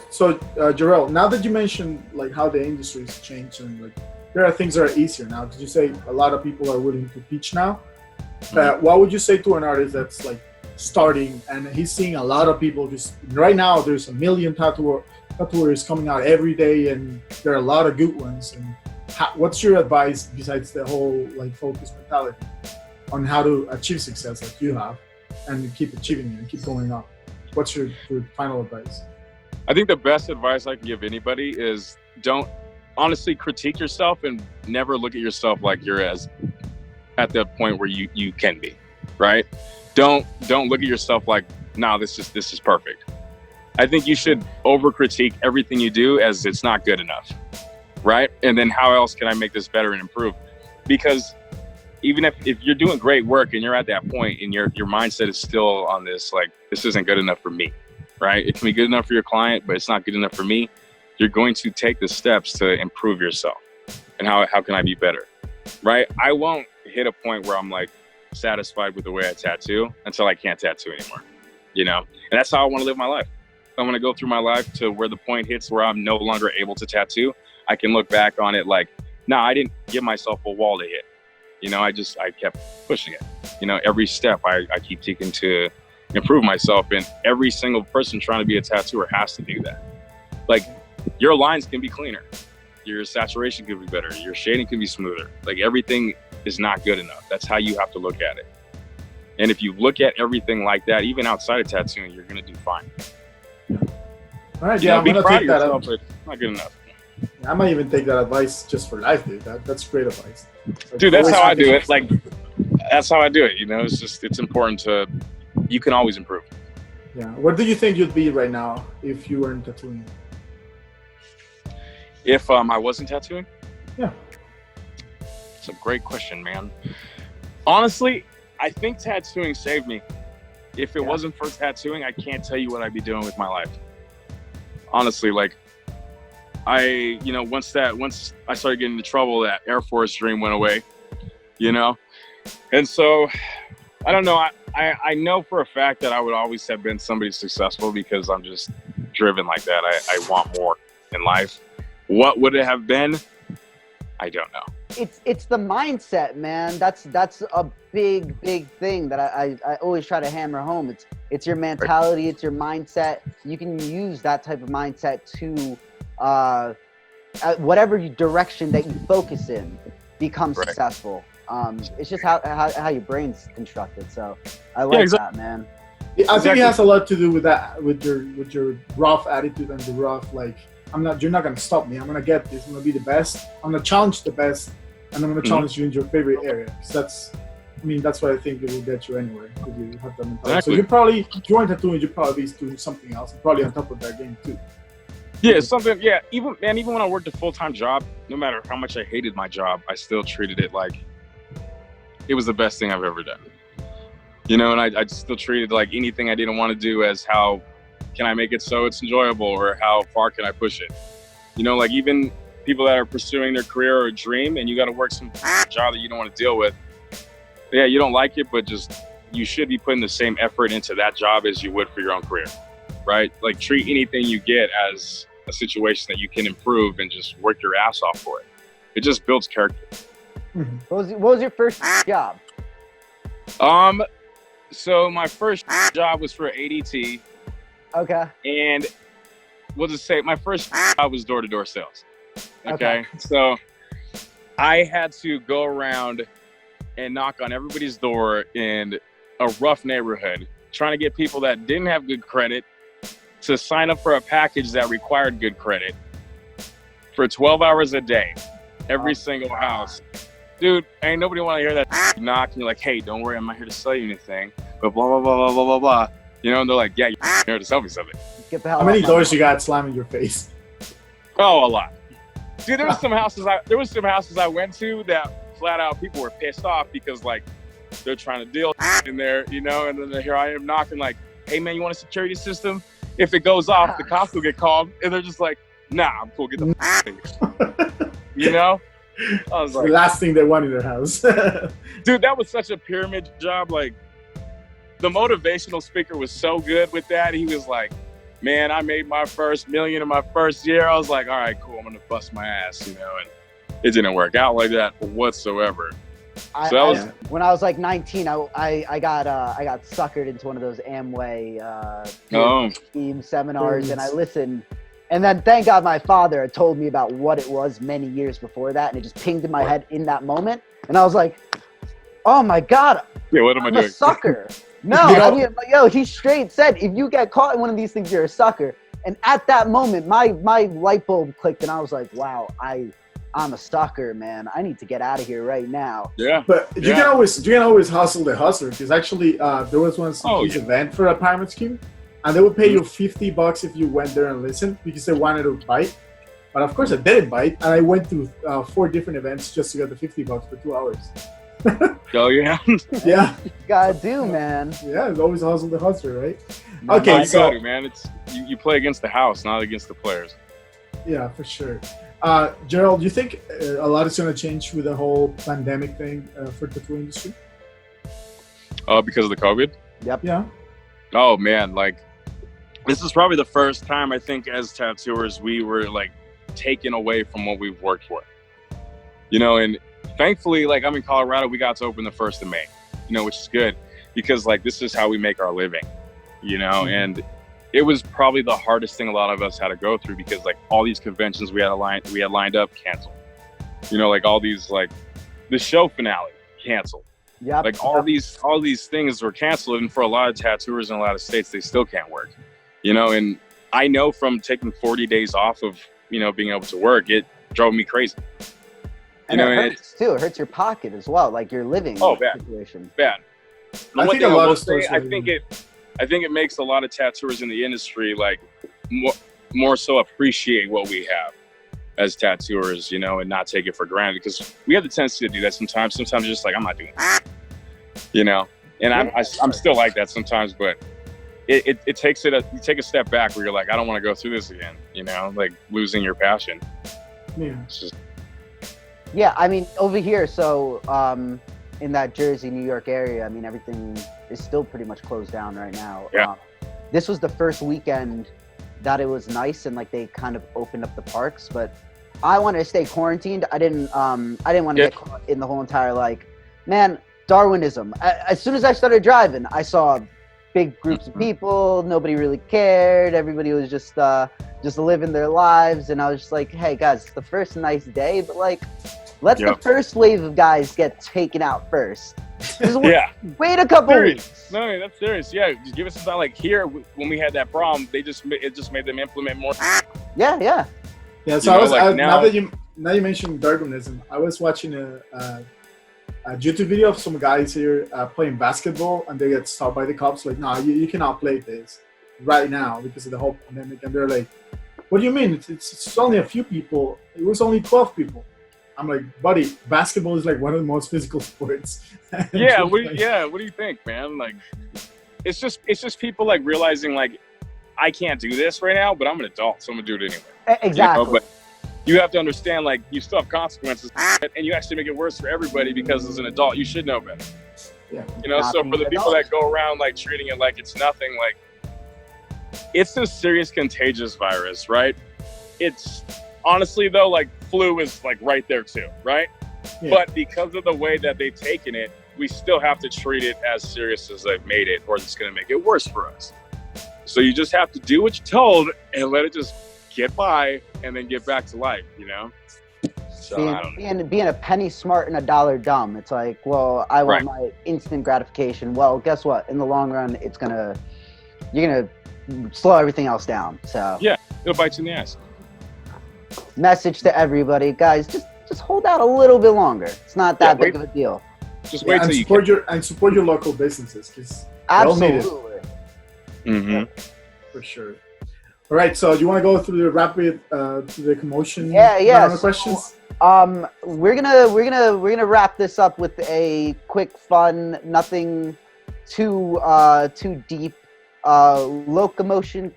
Jerrel, now that you mentioned like how the industry's changed and like there are things that are easier now, did you say a lot of people are willing to teach now? What would you say to an artist that's like starting and he's seeing a lot of people just right now? There's a million tattooers coming out every day, and there are a lot of good ones. And what's your advice besides the whole like focus mentality on how to achieve success like you have and keep achieving it and keep going up? What's your final advice? I think the best advice I can give anybody is don't honestly critique yourself and never look at yourself like you're at the point where you can be, right? Don't look at yourself like, no, this is perfect. I think you should over critique everything you do as it's not good enough, right? And then how else can I make this better and improve? Because even if you're doing great work and you're at that point and your mindset is still on this, like, this isn't good enough for me, right? It can be good enough for your client, but it's not good enough for me. You're going to take the steps to improve yourself. And how can I be better, right? I won't hit a point where I'm like satisfied with the way I tattoo until I can't tattoo anymore, you know? And that's how I want to live my life. I want to go through my life to where the point hits where I'm no longer able to tattoo. I can look back on it like, nah, I didn't give myself a wall to hit. You know, I kept pushing it. You know, every step I keep taking to improve myself, and every single person trying to be a tattooer has to do that. Like, your lines can be cleaner. Your saturation can be better. Your shading can be smoother. Like, everything is not good enough. That's how you have to look at it. And if you look at everything like that, even outside of tattooing, you're going to do fine. All right, yeah, I'm going to take that up. But it's not good enough. I might even take that advice just for life, dude. That's great advice. Dude, that's how I do it. Like, that's how I do it. You know, it's important you can always improve. Yeah. Where do you think you'd be right now if you weren't tattooing? If I wasn't tattooing? Yeah. It's a great question, man. Honestly, I think tattooing saved me. If it wasn't for tattooing, I can't tell you what I'd be doing with my life. Honestly, like, once I started getting into trouble, that Air Force dream went away, you know? And so, I don't know. I know for a fact that I would always have been somebody successful because I'm just driven like that. I want more in life. What would it have been? I don't know. It's the mindset, man. That's a big thing that I always try to hammer home. It's your mentality, it's your mindset. You can use that type of mindset to whatever direction that you focus in become successful. It's just how your brain's constructed. So I like that, man. I think it has a lot to do with that, with your rough attitude and the rough, like, you're not gonna stop me. I'm gonna get this. I'm gonna be the best. I'm gonna challenge the best, and I'm gonna challenge you in your favorite area. Because that's what I think it will get you anywhere. If you have that mentality. Exactly. So you probably, if you weren't tattooing, you probably be doing something else. Probably on top of that game too. Yeah, something. Yeah, even when I worked a full-time job, no matter how much I hated my job, I still treated it like it was the best thing I've ever done. You know, and I still treated like anything I didn't want to do as how can I make it so it's enjoyable, or how far can I push it? You know, like, even people that are pursuing their career or a dream and you got to work some job that you don't want to deal with. Yeah, you don't like it, but just, you should be putting the same effort into that job as you would for your own career, right? Like, treat anything you get as a situation that you can improve and just work your ass off for it. It just builds character. Mm-hmm. What was your first job? So my first job was for ADT. Okay. And we'll just say my first job was door-to-door sales. Okay. So I had to go around and knock on everybody's door in a rough neighborhood, trying to get people that didn't have good credit to sign up for a package that required good credit for 12 hours a day, every single house. Dude, ain't nobody want to hear that knock. And you're like, hey, don't worry, I'm not here to sell you anything, but blah, blah, blah, blah, blah, blah, blah. You know, and they're like, yeah, you're here to sell me something. Get the hell How many out doors you got slammed in your face? Oh, a lot. Dude, there was some houses I went to that flat out people were pissed off because, like, they're trying to deal in there, you know, and then here I am knocking like, hey man, you want a security system? If it goes off, the cops will get called, and they're just like, nah, I'm cool, get the out of here. You know? I was It's like, the last thing they want in their house. dude, that was such a pyramid job. Like, the motivational speaker was so good with that. He was like, man, I made my first $1 million in my first year. I was like, all right, cool, I'm gonna bust my ass, you know, and it didn't work out like that whatsoever. When I was like 19, I got suckered into one of those Amway scheme seminars, and I listened. And then, thank God, my father had told me about what it was many years before that, and it just pinged in my head in that moment. And I was like, "Oh my God, yeah, what am I doing? A sucker." No, I mean, yo, he straight said, if you get caught in one of these things, you're a sucker. And at that moment, my light bulb clicked, and I was like, "Wow, I'm a sucker, man. I need to get out of here right now." Yeah. But you can always hustle the hustler, because actually there was once this event for a pyramid scheme, and they would pay you $50 if you went there and listened, because they wanted to bite. But of course I didn't bite, and I went through 4 different events just to get the $50 for 2 hours. Oh yeah. Yeah. Gotta do, man. Yeah, it's always hustle the hustler, right? No, Okay, you so got it, man. It's you play against the house, not against the players. yeah, for sure. Jerrel, do you think a lot is going to change with the whole pandemic thing for the tattoo industry? Because of the COVID. Yep. Yeah. Oh man, like this is probably the first time I think as tattooers we were like taken away from what we've worked for. You know, and thankfully, like I'm in Colorado, we got to open the 1st of May, you know, which is good because like this is how we make our living, you know, and it was probably the hardest thing a lot of us had to go through because like all these conventions we had lined up canceled, you know, like all these like the show finale canceled. Yep. Like all these things were canceled, and for a lot of tattooers in a lot of states, they still can't work, you know. And I know from taking 40 days off of, you know, being able to work, it drove me crazy. And it hurts too. It hurts your pocket as well, like your living situation. Bad. I think a lot of stores. I think it makes a lot of tattooers in the industry like more so appreciate what we have as tattooers, you know, and not take it for granted, because we have the tendency to do that sometimes. Sometimes you're just like, I'm not doing that, you know. And I'm still like that sometimes, but it takes you take a step back where you're like, I don't want to go through this again, you know, like losing your passion. Yeah. Yeah, I mean, over here, so in that Jersey, New York area, I mean, everything is still pretty much closed down right now. Yeah. This was the first weekend that it was nice and like they kind of opened up the parks, but I wanted to stay quarantined. I didn't want to get caught in the whole entire like, man, Darwinism. As soon as I started driving, I saw big groups of people. Nobody really cared. Everybody was just living their lives, and I was just like, hey guys, it's the first nice day, but like, let the first wave of guys get taken out first. Wait a couple weeks. No, that's serious. Yeah, just give us some time. Like here, when we had that problem, it just made them implement more. Yeah. So now you mentioned Darwinism, I was watching a YouTube video of some guys here playing basketball, and they get stopped by the cops. Like, no, you cannot play this right now because of the whole pandemic. And they're like, what do you mean? It's only a few people. It was only 12 people. I'm like, buddy, basketball is like one of the most physical sports. What do you think, man? Like, it's just people like realizing like, I can't do this right now, but I'm an adult, so I'm gonna do it anyway. Exactly. You know, but you have to understand, like, you still have consequences, and you actually make it worse for everybody because as an adult, you should know better. Yeah. You know, so for the people that go around like treating it like it's nothing, like, it's a serious contagious virus, right? It's honestly though, like flu is like right there too, right? Yeah. But because of the way that they've taken it, we still have to treat it as serious as they've made it, or it's going to make it worse for us. So you just have to do what you're told and let it just get by and then get back to life, you know? So I don't know. Being a penny smart and a dollar dumb, it's like, well, I want my instant gratification. Well, guess what? In the long run, you're going to slow everything else down. So yeah, it'll bite you in the ass. Message to everybody, guys, just hold out a little bit longer. It's not that big of a deal. Just wait till you support your local businesses, because absolutely. Mm-hmm. For sure. All right, so do you want to go through the rapid to the commotion? Questions. We're gonna wrap this up with a quick, fun, nothing too deep, commotion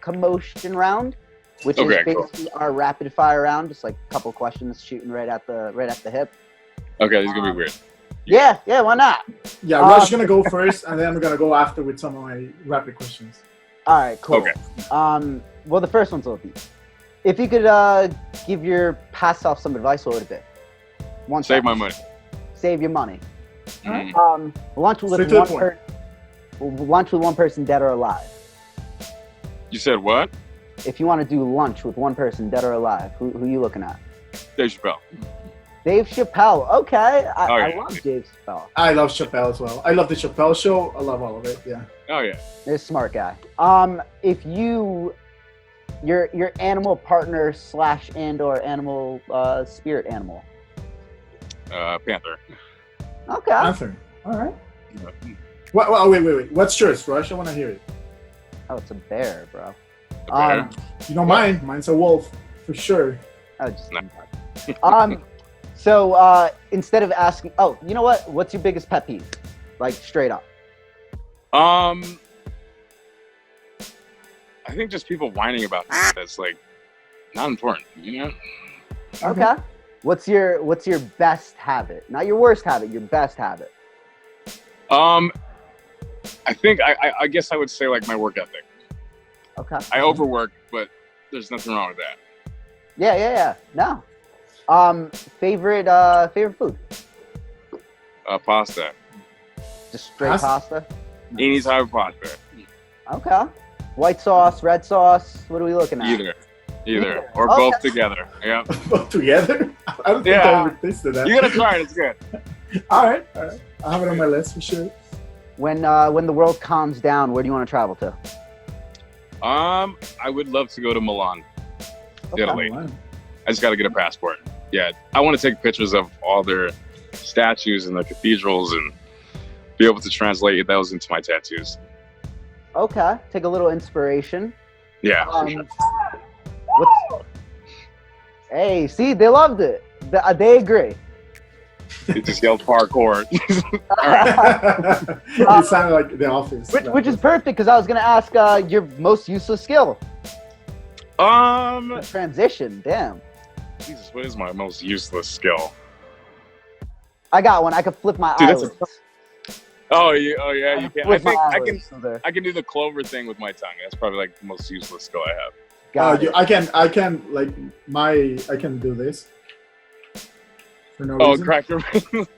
round, which is basically our rapid fire round, just like a couple questions shooting right at the hip. Okay, this is gonna be weird. Yeah, why not? Yeah, Rush's gonna go first, and then I'm gonna go after with some of my rapid questions. All right, cool. Okay. Well, the first one's easy. If you could give your past self some advice, what would it be? Save my money. Save your money. Mm-hmm. Lunch with one person, dead or alive. You said what? If you want to do lunch with one person, dead or alive, who are you looking at? Dave Chappelle. Dave Chappelle. Okay. I love Dave Chappelle. I love Chappelle as well. I love the Chappelle show. I love all of it. Yeah. Oh yeah. He's a smart guy. If you Your animal partner / and/or animal spirit animal. Panther. Okay. Panther. All right. Wait. What's yours, Rush? I want to hear it. Oh, it's a bear, bro. A bear? You know mine. Mine's a wolf for sure. Oh, just No. So instead of asking, oh, you know what? What's your biggest pet peeve? Like straight up. I think just people whining about that's like not important, you know? Okay. What's your best habit? Not your worst habit, your best habit. I think I guess I would say like my work ethic. Okay. I overwork, but there's nothing wrong with that. Yeah. No. Favorite food? Pasta. Just straight pasta? Any type of pasta. Okay. White sauce, red sauce, what are we looking at? Either. Or Okay. both together. Yeah. Both together? I don't think I ever tasted that. You gotta try it, it's good. All right. I'll have it on my list for sure. When the world calms down, where do you want to travel to? I would love to go to Milan, Italy. Oh, wow. I just gotta get a passport. Yeah. I want to take pictures of all their statues and the cathedrals and be able to translate those into my tattoos. Okay. Take a little inspiration. Yeah. For sure. Hey, see, they loved it. They agree. It just yelled parkour. It sounded like The Office. Which is perfect because I was gonna ask your most useless skill. Transition. Damn. Jesus, what is my most useless skill? I got one. I could flip my Dude, that's eyelids. Oh yeah, you can. Flip my I eyelids, so there. can do the clover thing with my tongue. That's probably like the most useless skill I have. Got it. I can do this for no reason. Cracker.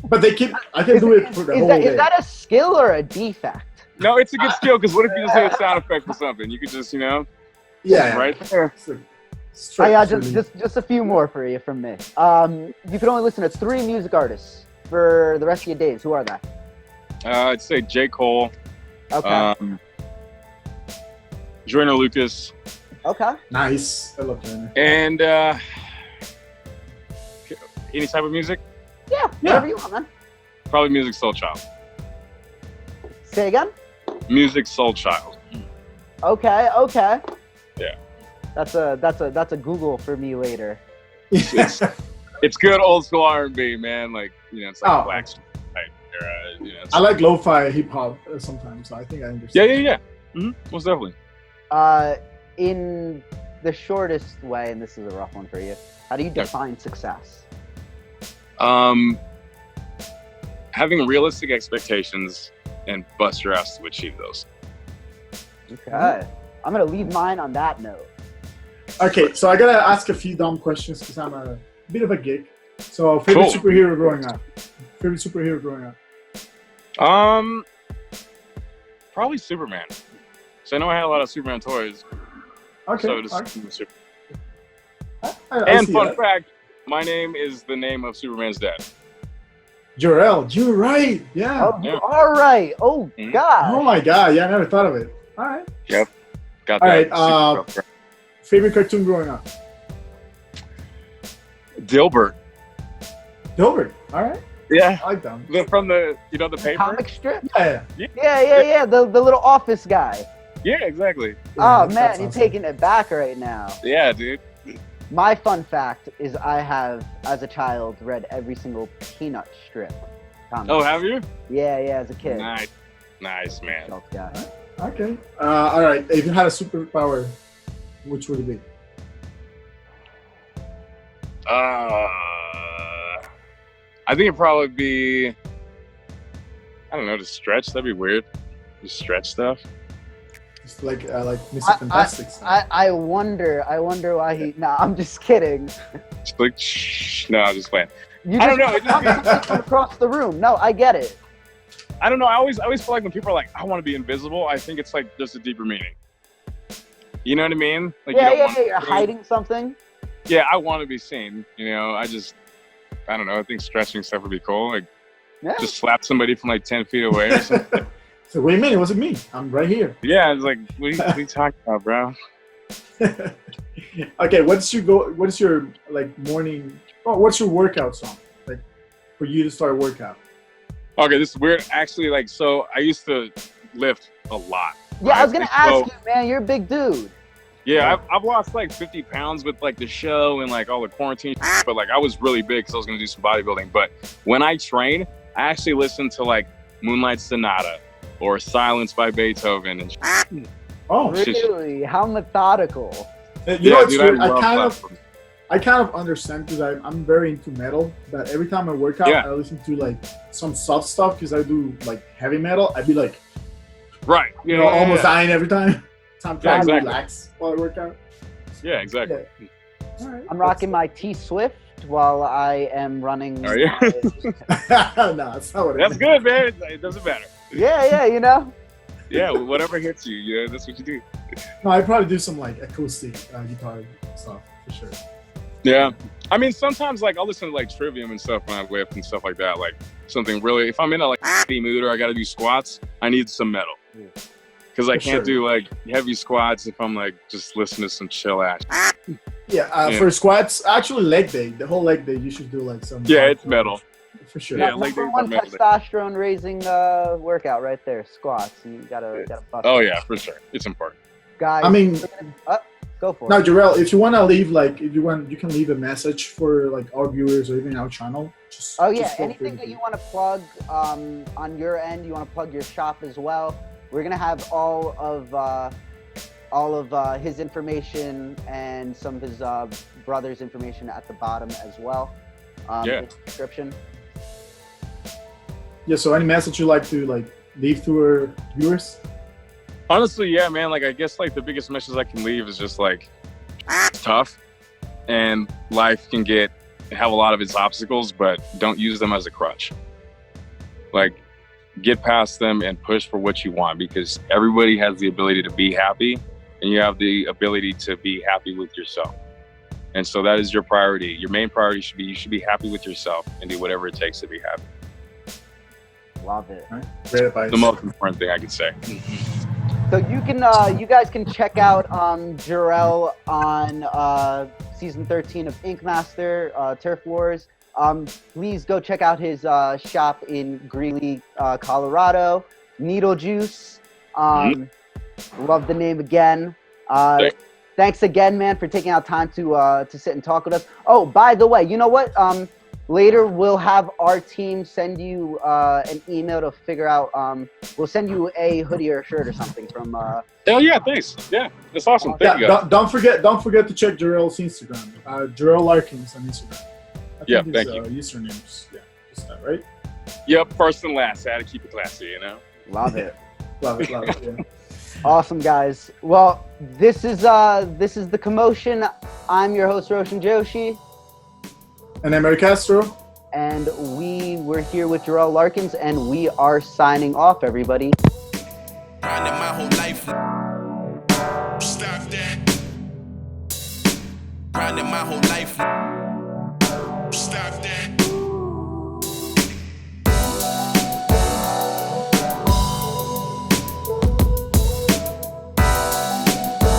But I can do it for the whole day. Is that a skill or a defect? No, it's a good skill because what if you just hit a sound effect or something? You could just, Yeah. right there. I got just a few more for you from me. You can only listen to 3 music artists for the rest of your days. Who are they? I'd say J. Cole, Okay. Joyner Lucas, Okay. Nice. I love Joyner. and any type of music. Yeah. Whatever you want, man. Probably Music Soul Child. Say again. Music Soul Child. Okay. Yeah. That's a Google for me later. It's good old school R&B, man. Like it's like Black type era. I like lo-fi hip hop sometimes, so I think I understand. Yeah. Mm-hmm. Most definitely. In the shortest way, and this is a rough one for you, how do you define success? Having realistic expectations and bust your ass to achieve those. Okay. I'm gonna leave mine on that note. Okay, so I gotta ask a few dumb questions because I'm a bit of a geek. So, favorite superhero growing up? Probably Superman. So I know I had a lot of Superman toys. Okay. So just I and see fun that. fact, my name is the name of Superman's dad. Jerrel, you're right. Yeah. Oh, you are right. Oh Mhm. God. Oh my God. Yeah, I never thought of it. All right. Yep. Got All that. right. Favorite cartoon growing up? Dilbert. Dilbert. All right. Yeah. I like them. From the the paper. Comic strip? Yeah. Yeah. The little office guy. Yeah, exactly. Oh that's man, you're awesome. taking it back right now. Yeah, dude. My fun fact is I have, as a child, read every single Peanut strip. Comic. Oh, have you? Yeah, as a kid. Nice, man. Shelf guy. Okay. All right. If you had a superpower, which would it be? I think it'd probably be, I don't know, to stretch. That'd be weird. Just stretch stuff. It's like Mr. Fantastic. I wonder why he. Nah, I'm just kidding. Just like, shh. No, I'm just playing. You I don't know, just it just- something from across the room. No, I get it. I don't know. I always feel like when people are like, I want to be invisible, I think it's like just a deeper meaning. You know what I mean? Like, Yeah. You're hiding something. Yeah, I want to be seen. I don't know. I think stretching stuff would be cool. Like, Yeah. just slap somebody from like 10 feet away or something. So wait a minute, it wasn't me. I'm right here. Yeah, it's like, what are you talking about, bro? Okay, what's your like morning? Oh, what's your workout song? Like for you to start a workout. Okay, this is weird. Actually, like, so I used to lift a lot. Yeah, right? I was gonna ask you, man. You're a big dude. Yeah, I've lost like 50 pounds with like the show and like all the quarantine, but like I was really big because I was gonna do some bodybuilding. But when I train, I actually listen to like Moonlight Sonata or Silence by Beethoven and Oh, really? How methodical. You know, it's dude, weird. love I kind of understand because I'm very into metal. But every time I work out, Yeah. I listen to like some soft stuff because I do like heavy metal. I'd be like, right, you know, almost dying every time. So I'm trying to exactly. relax while I work out. Yeah, exactly. All right. I'm rocking my T Swift while I am running. Are you? No, that's not what it That's is. good, man. It doesn't matter. Yeah, you know. Yeah, whatever hits you, yeah, that's what you do. No, I probably do some like acoustic guitar stuff for sure. Yeah. I mean, sometimes like I'll listen to like Trivium and stuff when I lift and stuff like that. Like something really, if I'm in a like mood or I got to do squats, I need some metal. Because I can't do like heavy squats if I'm like just listening to some chill ass. Yeah, for squats, actually leg day, the whole leg day, you should do like some. Yeah, it's metal. For sure. Yeah, Number leg days one are metal. testosterone raising workout right there. Squats. You gotta bust. Oh it. yeah, for sure. It's important. Guys. I mean, go for now, it. Jerrel, if you want to leave, like, if you want, you can leave a message for like our viewers or even our channel. Oh yeah, just feel free anything to that do. you want to plug on your end, you want to plug your shop as well. We're gonna have all of his information and some of his brother's information at the bottom as well. Yeah. In the description. Yeah. So, any message you like to like leave to our viewers? Honestly, yeah, man. Like I guess like the biggest message I can leave is just like it's tough, and life can have a lot of its obstacles, but don't use them as a crutch. Like get past them and push for what you want because everybody has the ability to be happy, and you have the ability to be happy with yourself. And so that is your priority. Your main priority should be you should be happy with yourself and do whatever it takes to be happy. Love it. All right. Great advice. The most important thing I can say. So you guys can check out Jerrel on season 13 of Ink Master Turf Wars. Please go check out his shop in Greeley, Colorado. Needle Juice. Love the name again. Thanks again, man, for taking out time to sit and talk with us. Oh, by the way, you know what? Later we'll have our team send you an email to figure out. We'll send you a hoodie or a shirt or something from. Hell yeah, thanks. Yeah, that's awesome. Thank you guys. Don't forget to check Jerrel's Instagram. Jerrel Larkins on Instagram. I think thank his username's just that, right? Yep, first and last. I had to keep it classy, you know. Love it. Love it. Yeah. Awesome, guys. Well, this is the Commotion. I'm your host, Roshan Joshi. And I'm Eric Castro. And we're here with Jerrel Larkins, and we are signing off, everybody. Grinding my whole life. Stop that. Grinding my whole life. Stop that.